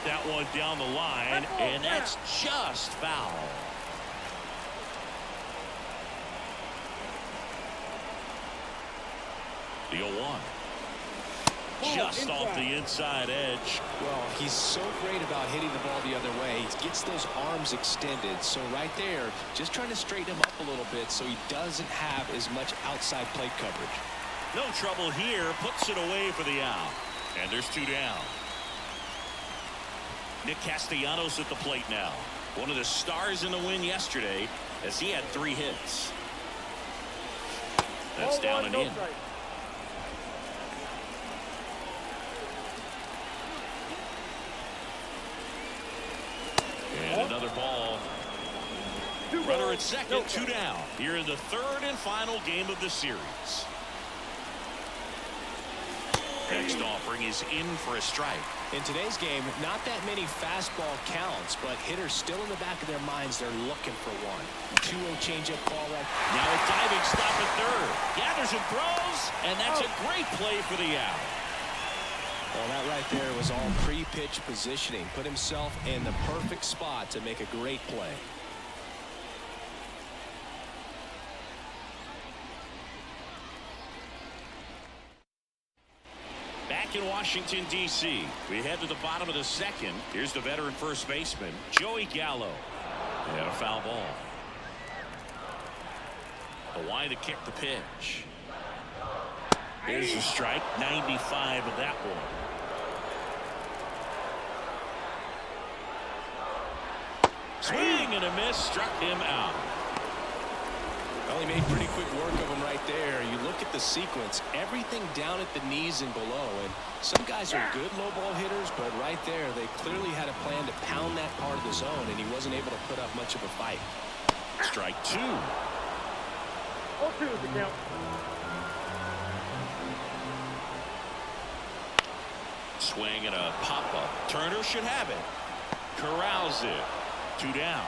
That one down the line, and that's just foul. The 0-1. Just off the inside edge. Well, he's so great about hitting the ball the other way. He gets those arms extended. So right there, just trying to straighten him up a little bit so he doesn't have as much outside plate coverage. No trouble here. Puts it away for the out. And there's 2 down. Nick Castellanos at the plate now. One of the stars in the win yesterday as he had 3 hits. That's down and in. And another ball. Runner at second, 2 down. Here in the 3rd and final game of the series. Next offering is in for a strike. In today's game, not that many fastball counts, but hitters still in the back of their minds, they're looking for one. 2-0 changeup call right. Now a diving stop at third. Gathers and throws, and that's a great play for the out. Well, that right there was all pre-pitch positioning. Put himself in the perfect spot to make a great play. Back in Washington, D.C., we head to the bottom of the 2nd. Here's the veteran first baseman, Joey Gallo. And a foul ball. Hawaii to kick the pitch. Here's the strike, 95 of that one. Swing and a miss, struck him out. Well, he made pretty quick work of him right there. You look at the sequence, everything down at the knees and below. And some guys are good low ball hitters, but right there, they clearly had a plan to pound that part of the zone, and he wasn't able to put up much of a fight. Strike 2. 0-2 is the count. Swing and a pop-up. Turner should have it. Corrals it. 2 down.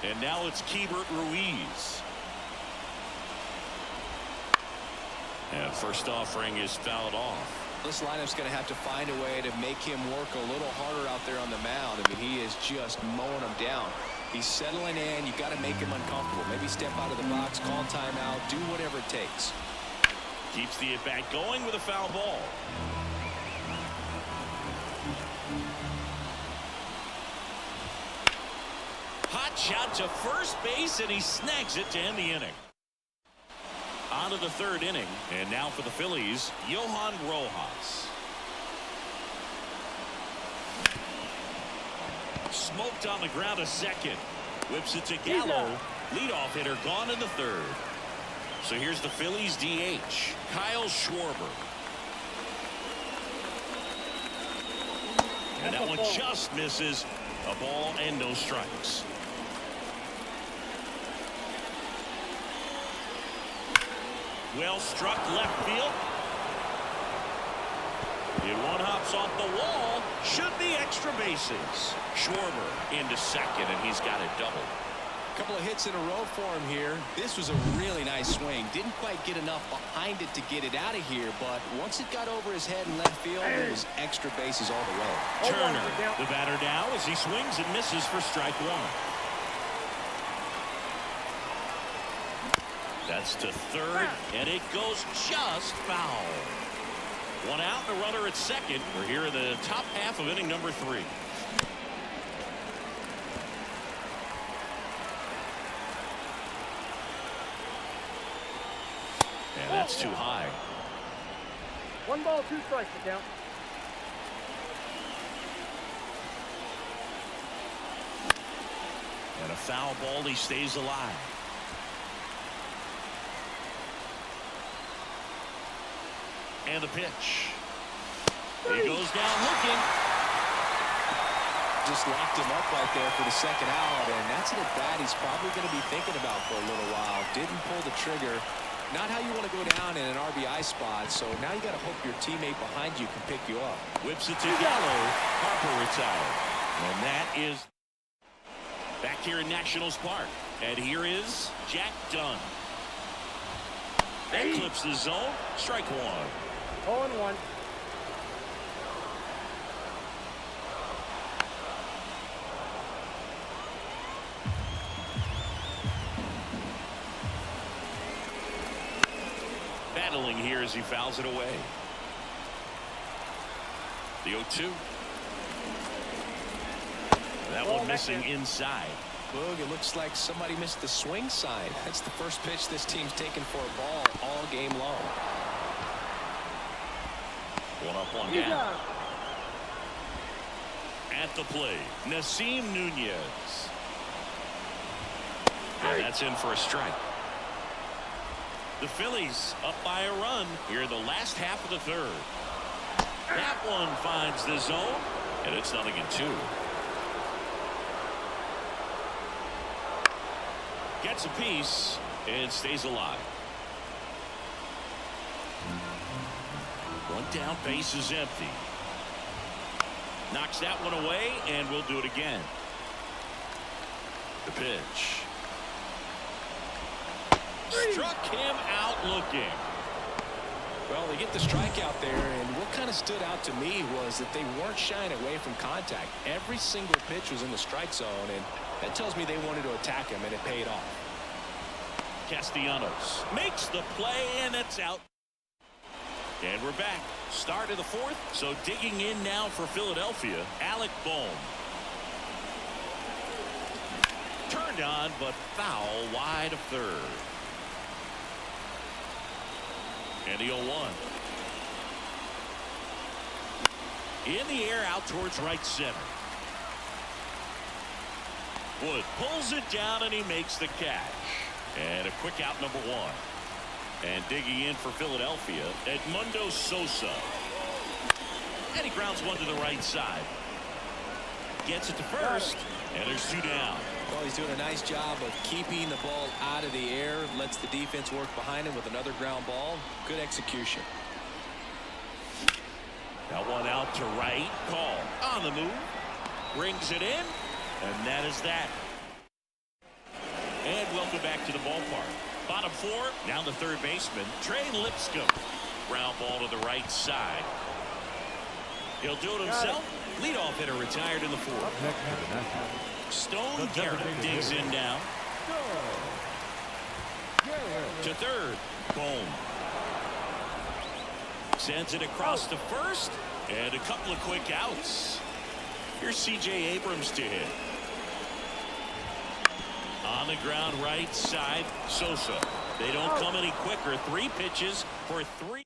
And now it's Keibert Ruiz. And first offering is fouled off. This lineup's going to have to find a way to make him work a little harder out there on the mound. I mean, he is just mowing them down. He's settling in. You got to make him uncomfortable. Maybe step out of the box, call timeout, do whatever it takes. Keeps the at-bat going with a foul ball. Hot shot to first base, and he snags it to end the inning. On to the 3rd inning, and now for the Phillies, Johan Rojas. smoked on the ground a second. Whips it to Gallo. Leadoff hitter gone in the third. So here's the Phillies DH, Kyle Schwarber. And that one just misses. A ball and no strikes. Well struck left field. The one hops off the wall. Should be extra bases. Schwarber into second, and he's got a double. A couple of hits in a row for him here. This was a really nice swing. Didn't quite get enough behind it to get it out of here, but once it got over his head in left field, it was extra bases all the way. Turner, the batter now, as he swings and misses for strike one. That's to third, and it goes just foul. One out, and a runner at second. We're here in the top half of inning number 3. And that's too high. 1 ball, 2 strikes to count. And a foul ball, he stays alive. And the pitch. He goes down looking. Just locked him up right there for the second out, and that's an at-bat he's probably going to be thinking about for a little while. Didn't pull the trigger. Not how you want to go down in an RBI spot, so now you got to hope your teammate behind you can pick you up. Whips it to Gallo. Harper retired. And that is back here in Nationals Park. And here is Jack Dunn. That clips the zone. Strike one. 0-1. Battling here as he fouls it away. The 0-2. That one missing inside. Boog, it looks like somebody missed the swing sign. That's the first pitch this team's taken for a ball all game long. One up, one down. At the plate, Nasim Nunez. And that's in for a strike. The Phillies up by a run here in the last half of the third. That one finds the zone, and it's 0-2. Gets a piece and stays alive. One down, base is empty. Knocks that one away, and we'll do it again. The pitch. Struck him out looking. Well, they get the strikeout there, and what kind of stood out to me was that they weren't shying away from contact. Every single pitch was in the strike zone, and that tells me they wanted to attack him, and it paid off. Castellanos makes the play, and it's out. And we're back. Start of the fourth. So digging in now for Philadelphia, Alec Bohm. Turned on, but foul wide of third. And the 0-1. In the air out towards right center. Wood pulls it down, and he makes the catch. And a quick out, number 1. And digging in for Philadelphia, Edmundo Sosa. And he grounds one to the right side. Gets it to first, and there's 2 down. Well, he's doing a nice job of keeping the ball out of the air. Lets the defense work behind him with another ground ball. Good execution. That one out to right. Call on the move. Brings it in, and that is that. And welcome back to the ballpark. Bottom 4, now the third baseman, Trey Lipscomb. Ground ball to the right side. He'll do it himself. Leadoff hitter retired in the 4th. Stone Garrett digs in now. To third. Bohm. Sends it across to first. And a couple of quick outs. Here's C.J. Abrams to hit. On the ground right side, Sosa. They don't come any quicker. 3 pitches for 3.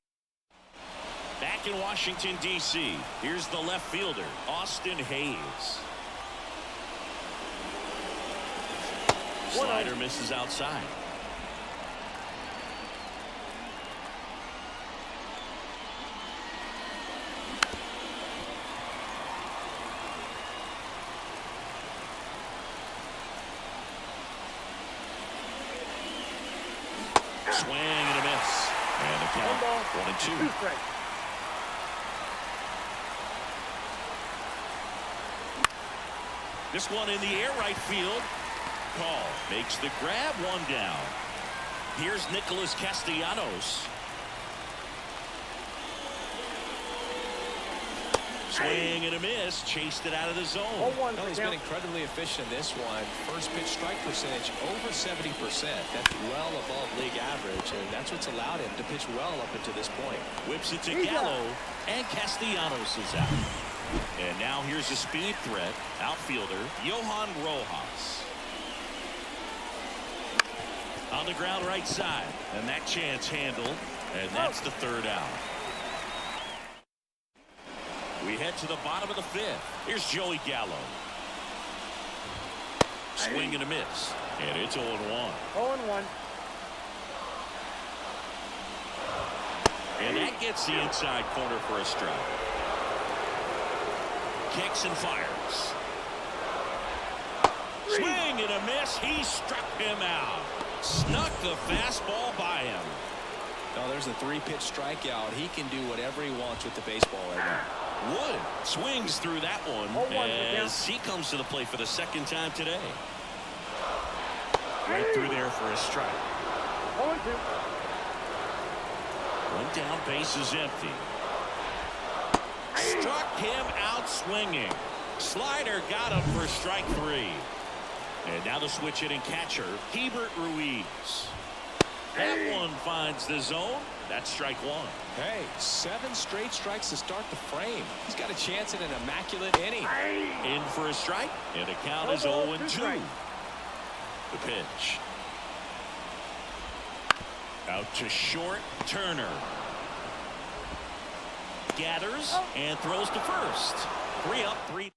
Back in Washington, D.C., here's the left fielder, Austin Hayes. Slider misses outside. Swing and a miss. And the count 1-2. This one in the air right field. Call makes the grab, one down. Here's Nicholas Castellanos. Swing and a miss. Chased it out of the zone. Well, he's been incredibly efficient in this one. First pitch strike percentage over 70%. That's well above league average, and that's what's allowed him to pitch well up until this point. Whips it to Gallo, and Castellanos is out. And now here's a speed threat. Outfielder Johan Rojas. On the ground right side, and that chance handled, and that's the third out. We head to the bottom of the fifth. Here's Joey Gallo. Swing and a miss, and it's 0-1. 0-1. And that gets the inside corner for a strike. Kicks and fires. Swing and a miss. He struck him out. Snuck the fastball by him. No, there's a three-pitch strikeout. He can do whatever he wants with the baseball right now. Wood swings through that one as he comes to the plate for the second time today. Right through there for a strike. 0-2. One down, base is empty. Struck him out swinging. Slider got him for strike three. And now the switch hitting catcher, Hebert Ruiz. That one finds the zone. That's strike one. Hey, 7 straight strikes to start the frame. He's got a chance at an immaculate inning. In for a strike, and the count is 0-2. The pitch. Out to short, Turner. Gathers and throws to first. 3 up, 3.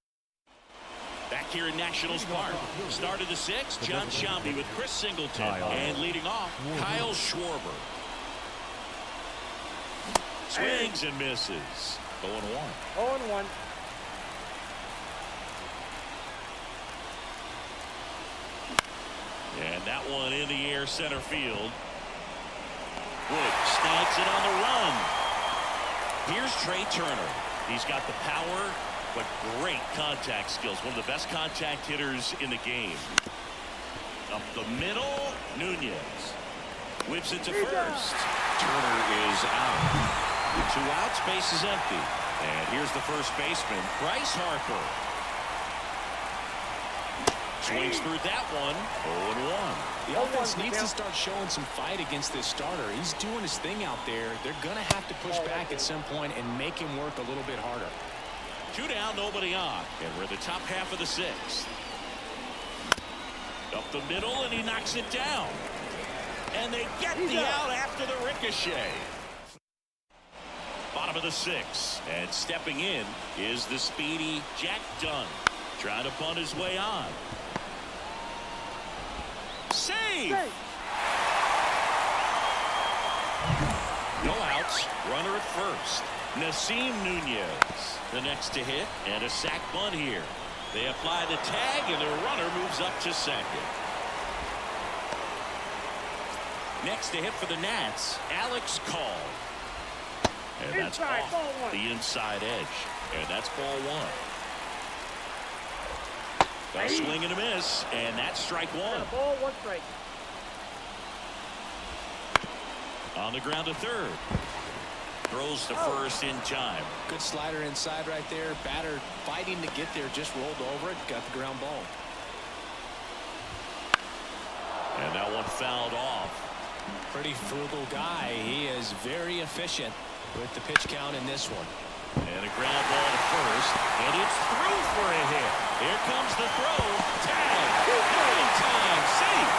Back here in Nationals Park. Start of the 6th, John Sciambi with Chris Singleton. And leading off, Kyle Schwarber. Swings and misses. 0-1. 0-1. And that one in the air center field. Wood snags it on the run. Here's Trey Turner. He's got the power, but great contact skills. One of the best contact hitters in the game. Up the middle, Nunez. Whips it to first. Turner is out. 2 outs, base is empty. And here's the first baseman, Bryce Harper. Swings through that one. 0-1. The offense needs to start showing some fight against this starter. He's doing his thing out there. They're going to have to push back at some point and make him work a little bit harder. 2 down, nobody on. And we're in the top half of the 6th. Up the middle, and he knocks it down. And they get the out after the ricochet. Bottom of the 6th. And stepping in is the speedy Jack Dunn. Trying to bunt his way on. Save! No outs. Runner at first. Nasim Nunez, the next to hit, and a sac bunt here. They apply the tag, and the runner moves up to second. Next to hit for the Nats, Alex Call. And that's off the inside edge. And that's ball 1. A swing and a miss, and that's strike 1. Ball, 1 strike. On the ground to third. Throws to first in time. Good slider inside right there. Batter fighting to get there, just rolled over it, got the ground ball. And that one fouled off. Pretty frugal guy. He is very efficient with the pitch count in this one. And a ground ball to first, and it's through for a hit. Here comes the throw. Tag. Good time. Safe.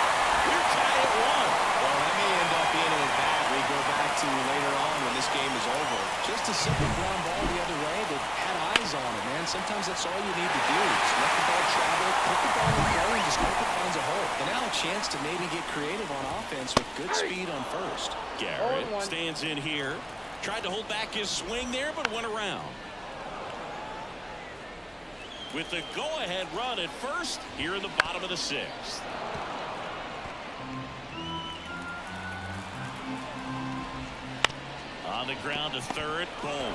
We're tied at 1. Well, that may end up being an at-bat we go back to later on when this game is over. Just a simple ground ball the other way that had eyes on it, man. Sometimes that's all you need to do. Just let the ball travel, put the ball in play, and just hope it finds a hole. And now a chance to maybe get creative on offense with good speed on first. Garrett stands in here. Tried to hold back his swing there, but went around. With the go-ahead run at first here in the bottom of the sixth. On the ground to third. Boom.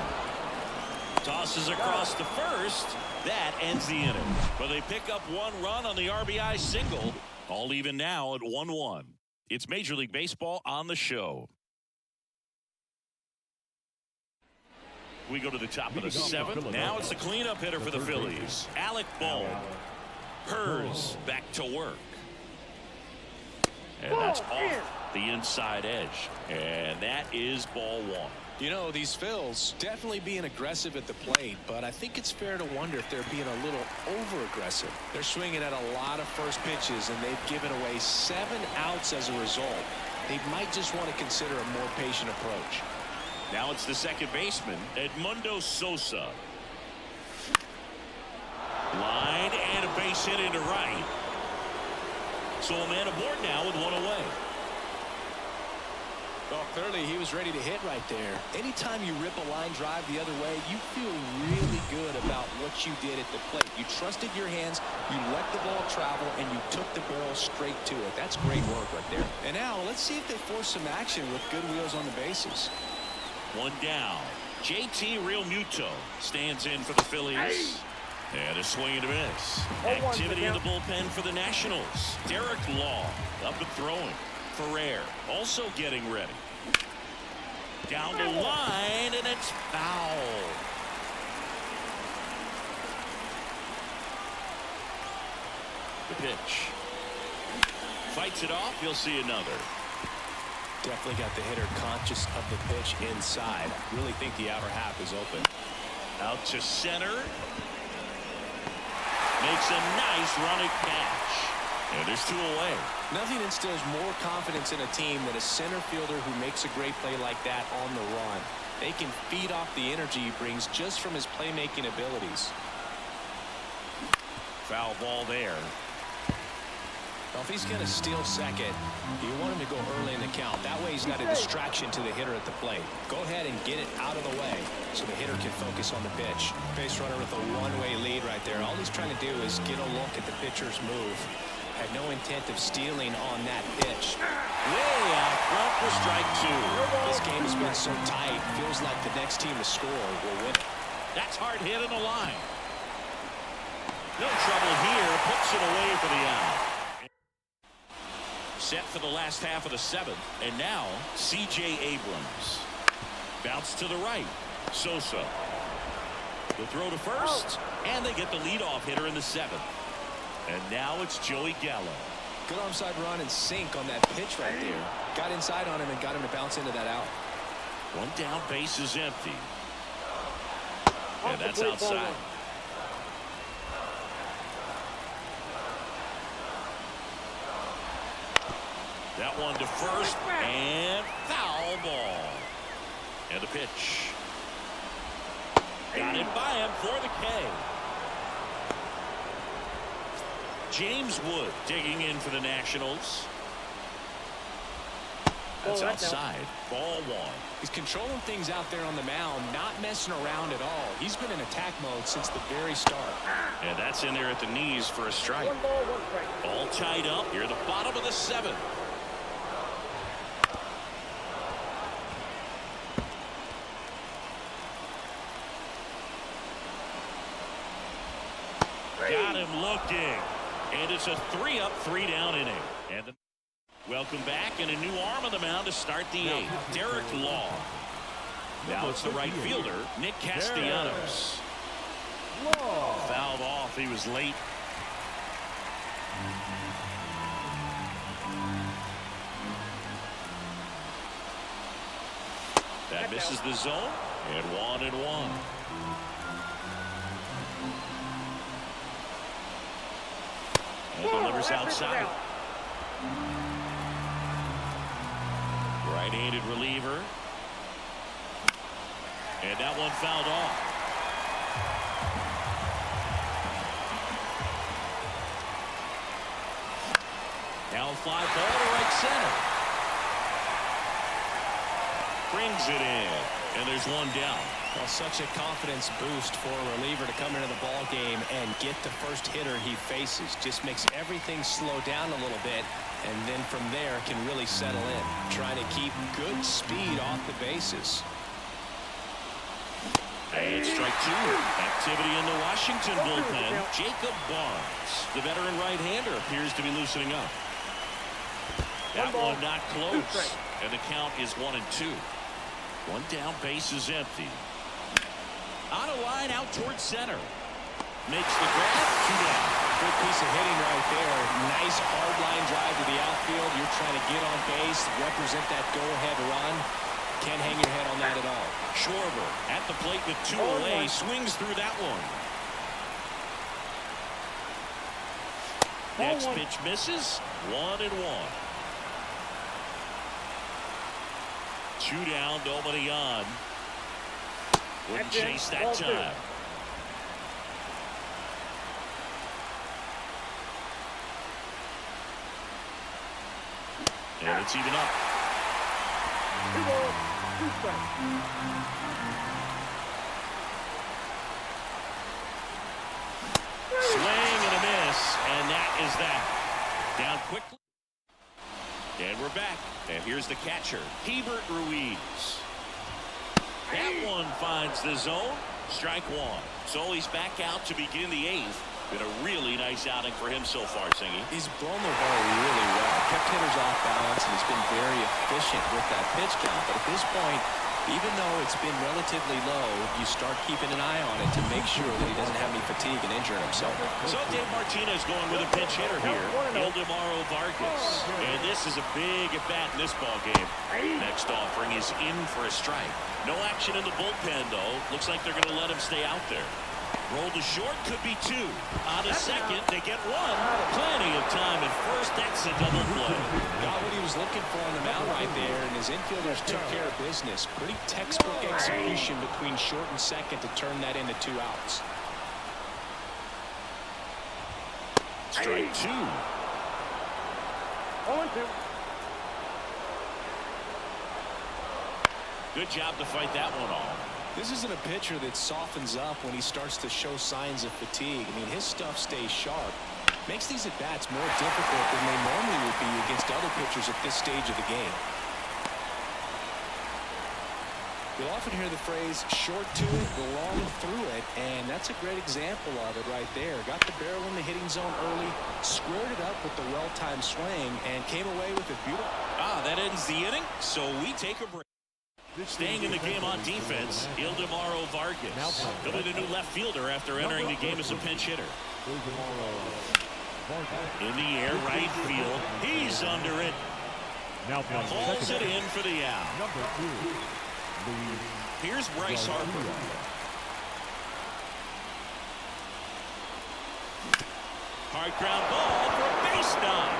Tosses across to first. That ends the inning. But they pick up one run on the RBI single. All even now at 1-1. It's Major League Baseball on the show. We go to the top of the seventh. Now it's the cleanup hitter for the Phillies. Alec Bohm. Hers back to work. And that's off the inside edge. And that is ball one. You know, these Phils definitely being aggressive at the plate, but I think it's fair to wonder if they're being a little over-aggressive. They're swinging at a lot of first pitches, and they've given away 7 outs as a result. They might just want to consider a more patient approach. Now it's the second baseman, Edmundo Sosa. Line and a base hit into right. So a man aboard now with one away. Well, clearly he was ready to hit right there. Anytime you rip a line drive the other way, you feel really good about what you did at the plate. You trusted your hands, you let the ball travel, and you took the barrel straight to it. That's great work right there. And now let's see if they force some action with good wheels on the bases. One down. JT Realmuto stands in for the Phillies. And a swing and a miss. Activity in the bullpen for the Nationals. Derek Law up and throwing. Ferrer also getting ready. Down the line, and it's foul. The pitch. Fights it off. You'll see another. Definitely got the hitter conscious of the pitch inside. Really think the outer half is open. Out to center. Makes a nice running catch. And there's 2 away. Nothing instills more confidence in a team than a center fielder who makes a great play like that on the run. They can feed off the energy he brings just from his playmaking abilities. Foul ball there. Well, if he's going to steal second, you want him to go early in the count. That way he's not a distraction to the hitter at the plate. Go ahead and get it out of the way so the hitter can focus on the pitch. Base runner with a one-way lead right there. All he's trying to do is get a look at the pitcher's move. Had no intent of stealing on that pitch. Way out front for strike 2. This game has been so tight. Feels like the next team to score will win. That's hard hit in the line. No trouble here. Puts it away for the out. Set for the last half of the 7th. And now C.J. Abrams. Bounce to the right. Sosa. The throw to first. And they get the leadoff hitter in the 7th. And now it's Joey Gallo. Good onside run and sink on that pitch right there. Got inside on him and got him to bounce into that out. One down, base is empty. And that's outside. That one to first, and foul ball. And the pitch. Got it by him for the K. James Wood digging in for the Nationals. That's outside. Ball 1. He's controlling things out there on the mound, not messing around at all. He's been in attack mode since the very start. And that's in there at the knees for a strike. 1 ball, 1 strike. All tied up here at the bottom of the 7th. Got him looking. And it's a 3-up, 3-down inning. And welcome back, and a new arm on the mound to start the 8th. Derek Law. Now it's the right fielder, Nick Castellanos. Fouled off. He was late. That misses the zone. And 1-1. And delivers outside. Right-handed reliever. And that one fouled off. Now a fly ball to right center. Brings it in, and there's one down. Well, such a confidence boost for a reliever to come into the ball game and get the first hitter he faces. Just makes everything slow down a little bit, and then from there can really settle in. Trying to keep good speed off the bases. And strike two. Activity in the Washington bullpen. Jacob Barnes, the veteran right-hander, appears to be loosening up. That one not close, and the count is 1-2. One down, base is empty. On a line out towards center. Makes the grab, 2 down. Good piece of hitting right there. Nice hard line drive to the outfield. You're trying to get on base, represent that go-ahead run. Can't hang your head on that at all. Schwarber at the plate with 2 away. Swings through that one. Next pitch misses. 1-1. 2 down, nobody on. Wouldn't chase that time. And it's even up. 2 balls, 2 strikes. Swing and a miss, and that is that. Down quickly. And we're back. And here's the catcher, Hebert Ruiz. That one finds the zone. Strike one. So he's back out to begin the 8th. Been a really nice outing for him so far, Singy. He's blown the ball really well. Kept hitters off balance, and he's been very efficient with that pitch count. But at this point, even though it's been relatively low, you start keeping an eye on it to make sure that he doesn't have any fatigue and injuring himself. So Dave Martinez going with a pinch hitter here, Ildemaro Vargas. And this is a big at-bat in this ball game. Next offering is in for a strike. No action in the bullpen, though. Looks like they're going to let him stay out there. Roll to short, could be 2. On a second, they get 1. Plenty of time at first. That's a double play. Got what he was looking for on the mound right there, and his infielders took care of business. Pretty textbook execution between short and second to turn that into 2 outs. Strike 2. 0-2. Good job to fight that one off. This isn't a pitcher that softens up when he starts to show signs of fatigue. I mean, his stuff stays sharp. Makes these at-bats more difficult than they normally would be against other pitchers at this stage of the game. You'll often hear the phrase, short to it, long through it, and that's a great example of it right there. Got the barrel in the hitting zone early, squared it up with the well-timed swing, and came away with a beautiful... That ends the inning, so we take a break. Staying in the game on defense, Ildemaro Vargas. He'll be the new left fielder after entering the game as a pinch hitter. In the air, right field. He's under it. Pulls it in for the out. Here's Bryce Harper. Hard ground ball for a base knock.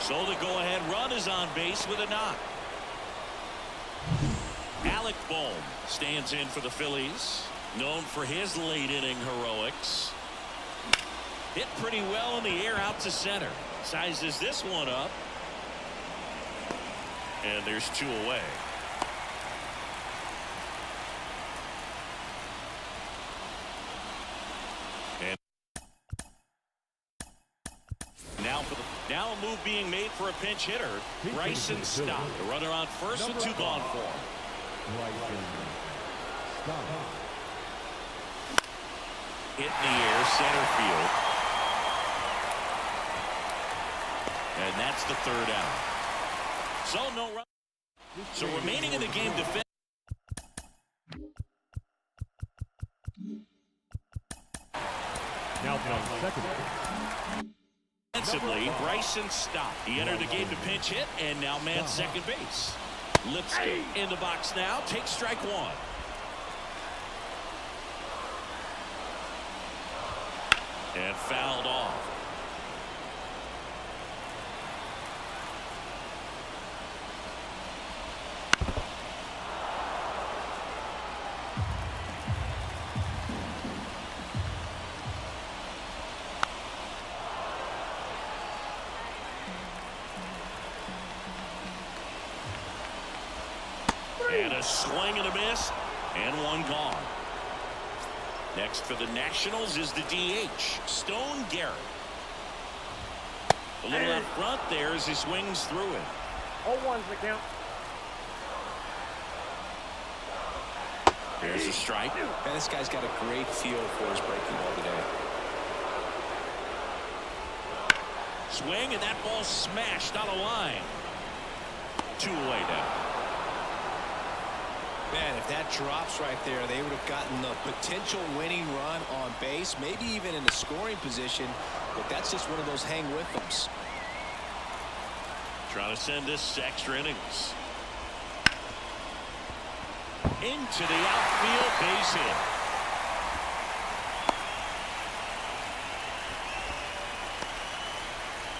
So the go-ahead run is on base with a knock. Alec Bohm stands in for the Phillies, known for his late-inning heroics. Hit pretty well in the air out to center. Sizes this one up. And there's 2 away. And now a move being made for a pinch hitter. Bryson Stott. The runner on first with 2 gone for him. Hit in the air, center field. And that's the 3rd out. So no run. So remaining in the game defense. Now playing second. Defensively, Bryson Stott. He entered the game to pinch hit and now man second base. Lipscomb in the box now. Takes strike 1. And fouled off. And a swing and a miss, and one gone. Next for the Nationals is the DH, Stone Garrett. A little out front there as he swings through it. 0-1's the count. There's a strike. Man, this guy's got a great feel for his breaking ball today. Swing, and that ball smashed on a line. 2 away now. Man, if that drops right there, they would have gotten the potential winning run on base, maybe even in a scoring position, but that's just one of those hang with thems. Trying to send this to extra innings. Into the outfield, base hit.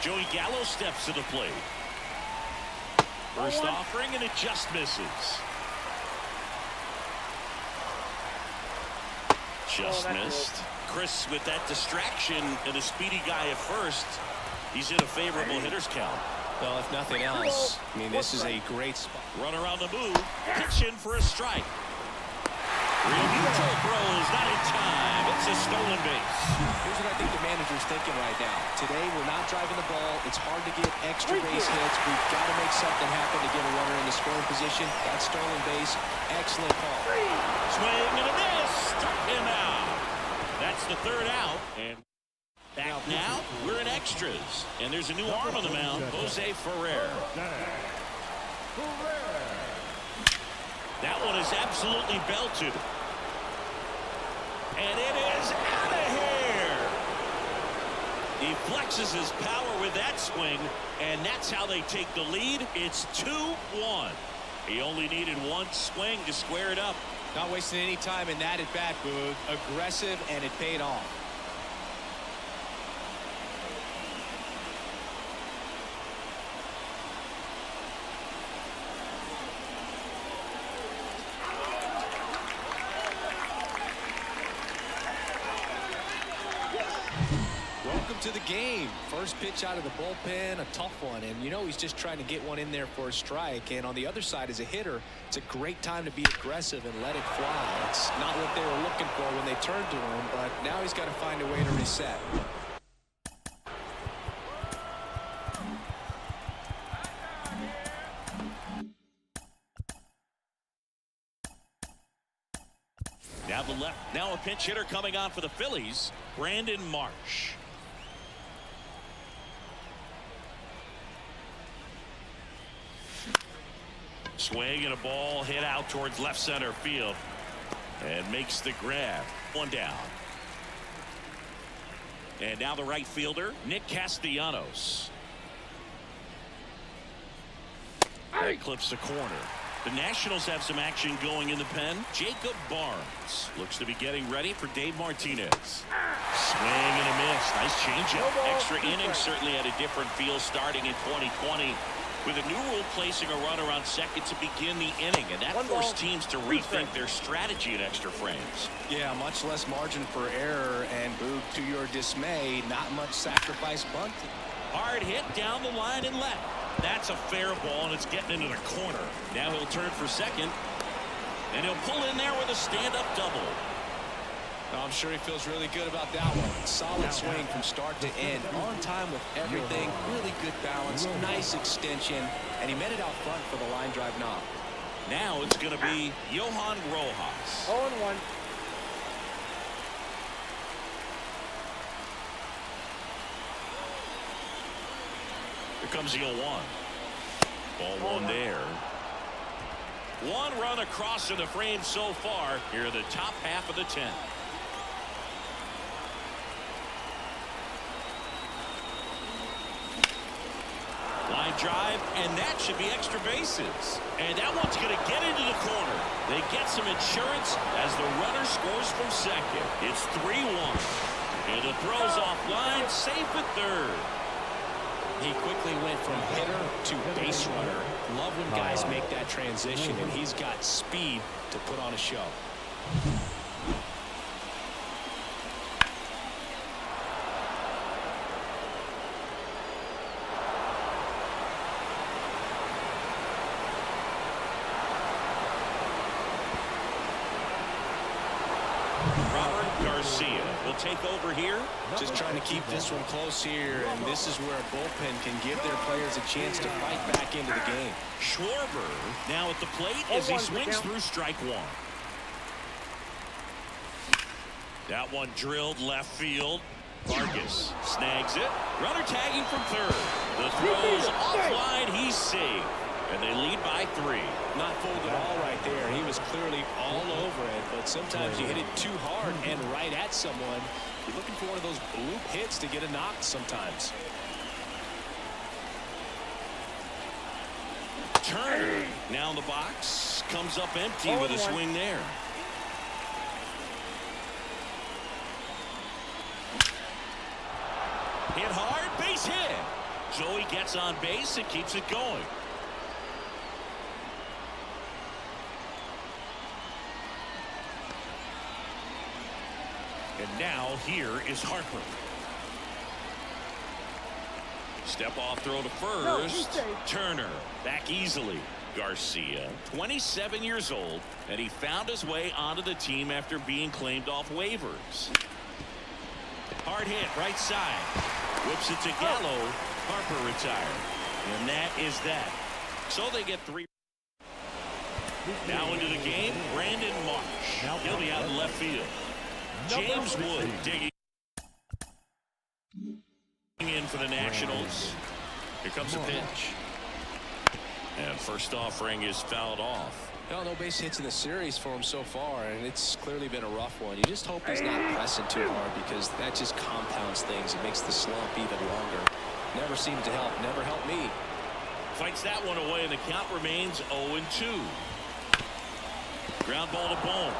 Joey Gallo steps to the plate. First offering, and it just misses. Just missed. Chris, with that distraction and a speedy guy at first, he's in a favorable hitter's count. Well, if nothing else, I mean, this is a great spot. Runner on the move, pitch in for a strike. Real neutral throws, not in time. It's a stolen base. Here's what I think the manager's thinking right now. Today, we're not driving the ball. It's hard to get extra base hits. We've got to make something happen to get a runner in the scoring position. That stolen base, excellent call. Swing and a miss. Struck him out. That's the third out. And back now, we're in extras. And there's a new arm on the mound, Jose Ferrer. That one is absolutely belted. And it is out of here. He flexes his power with that swing, and that's how they take the lead. It's 2-1. He only needed one swing to square it up. Not wasting any time in that at bat, Boog. Aggressive, and it paid off. Welcome to the game. First pitch out of the bullpen, a tough one, and you know he's just trying to get one in there for a strike. And on the other side, as a hitter, it's a great time to be aggressive and let it fly. It's not what they were looking for when they turned to him, but now he's got to find a way to reset. Down the left, now a pinch hitter coming on for the Phillies, Brandon Marsh. Swing and a ball hit out towards left center field and makes the grab. One down. And now the right fielder, Nick Castellanos. That clips the corner. The Nationals have some action going in the pen. Jacob Barnes looks to be getting ready for Dave Martinez. Swing and a miss. Nice changeup. Extra innings certainly had a different feel starting in 2020 with a new rule placing a runner on second to begin the inning, and that forced teams to rethink their strategy in extra frames. Yeah, much less margin for error, and Boog, to your dismay, not much sacrifice bunt. Hard hit down the line and left. That's a fair ball, and it's getting into the corner. Now he'll turn for second, and he'll pull in there with a stand-up double. I'm sure he feels really good about that one. Solid swing from start to end. On time with everything. Really good balance. Nice extension. And he met it out front for the line drive knock. Now it's going to be Johan Rojas. 0-1. Here comes the 0-1. Ball one there. One run across in the frame so far. Here are the top half of the 10th. Line drive, and that should be extra bases. And that one's going to get into the corner. They get some insurance as the runner scores from second. It's 3-1. And the throw's offline, safe at third. He quickly went from hitter to base runner. Love when guys make that transition, and he's got speed to put on a show. Garcia will take over here. Just trying to keep this one close here, and this is where a bullpen can give their players a chance to fight back into the game. Schwarber now at the plate as he swings through strike one. That one drilled left field. Vargas snags it. Runner tagging from third. The throw's offline. He's safe. And they lead by 3. Not fooled at all right there. He was clearly all over it, but sometimes you hit it too hard and right at someone. You're looking for one of those bloop hits to get a knock sometimes. Turner now in the box. Comes up empty with a swing there. Hit hard, base hit. Joey gets on base and keeps it going. And now here is Harper. Step off throw to first. Turner back easily. Garcia, 27 years old, and he found his way onto the team after being claimed off waivers. Hard hit right side. Whips it to Gallo. Harper retired. And that is that. So they get 3. Now into the game, Brandon Marsh. He'll be out in left field. James Wood digging in for the Nationals. Here comes the pitch. And first offering is fouled off. Well, no base hits in the series for him so far, and it's clearly been a rough one. You just hope he's not pressing too hard, because that just compounds things. It makes the slump even longer. Never seemed to help. Never helped me. Fights that one away, and the count remains 0-2. Ground ball to Bone.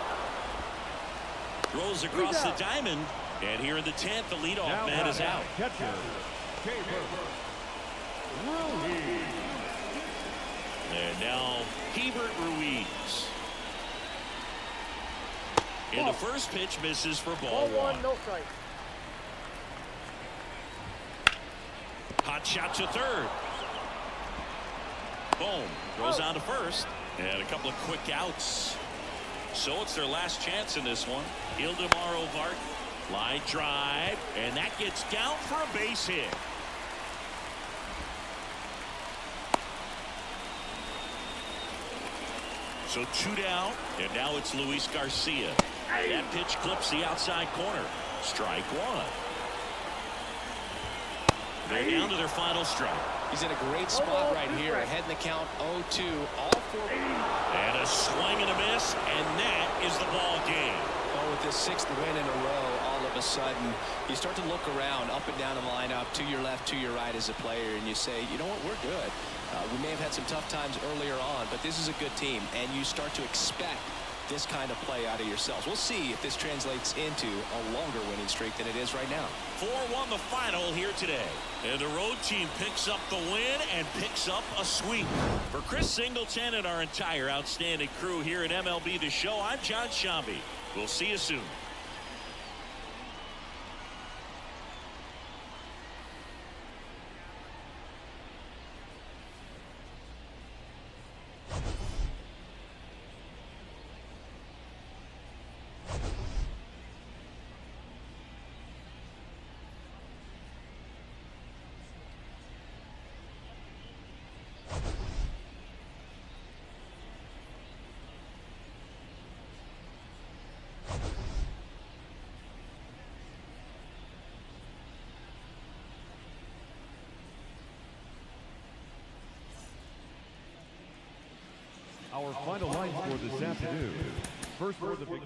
Rolls across the diamond, and here in the 10th, the leadoff man is out. Catcher, Ruiz. And now Hebert Ruiz. And the first pitch misses for ball one. No strike. Hot shot to third. Boom. Goes on to first. And a couple of quick outs. So it's their last chance in this one. Ildemar Ovart. Line drive. And that gets down for a base hit. So 2 down, and now it's Luis Garcia. That pitch clips the outside corner. Strike one. They're down to their final strike. He's in a great spot right here. Ahead in the count 0-2. All 4. And a swing and a miss, and that is the ball game. Oh, with this 6th win in a row, all of a sudden, you start to look around, up and down the lineup, to your left, to your right as a player, and you say, you know what, we're good. We may have had some tough times earlier on, but this is a good team, and you start to expect this kind of play out of yourselves. We'll see if this translates into a longer winning streak than it is right now. 4-1 the final here today. And the road team picks up the win and picks up a sweep. For Chris Singleton and our entire outstanding crew here at MLB The Show, I'm John Shambi. We'll see you soon. Our final lines for this afternoon. First for the big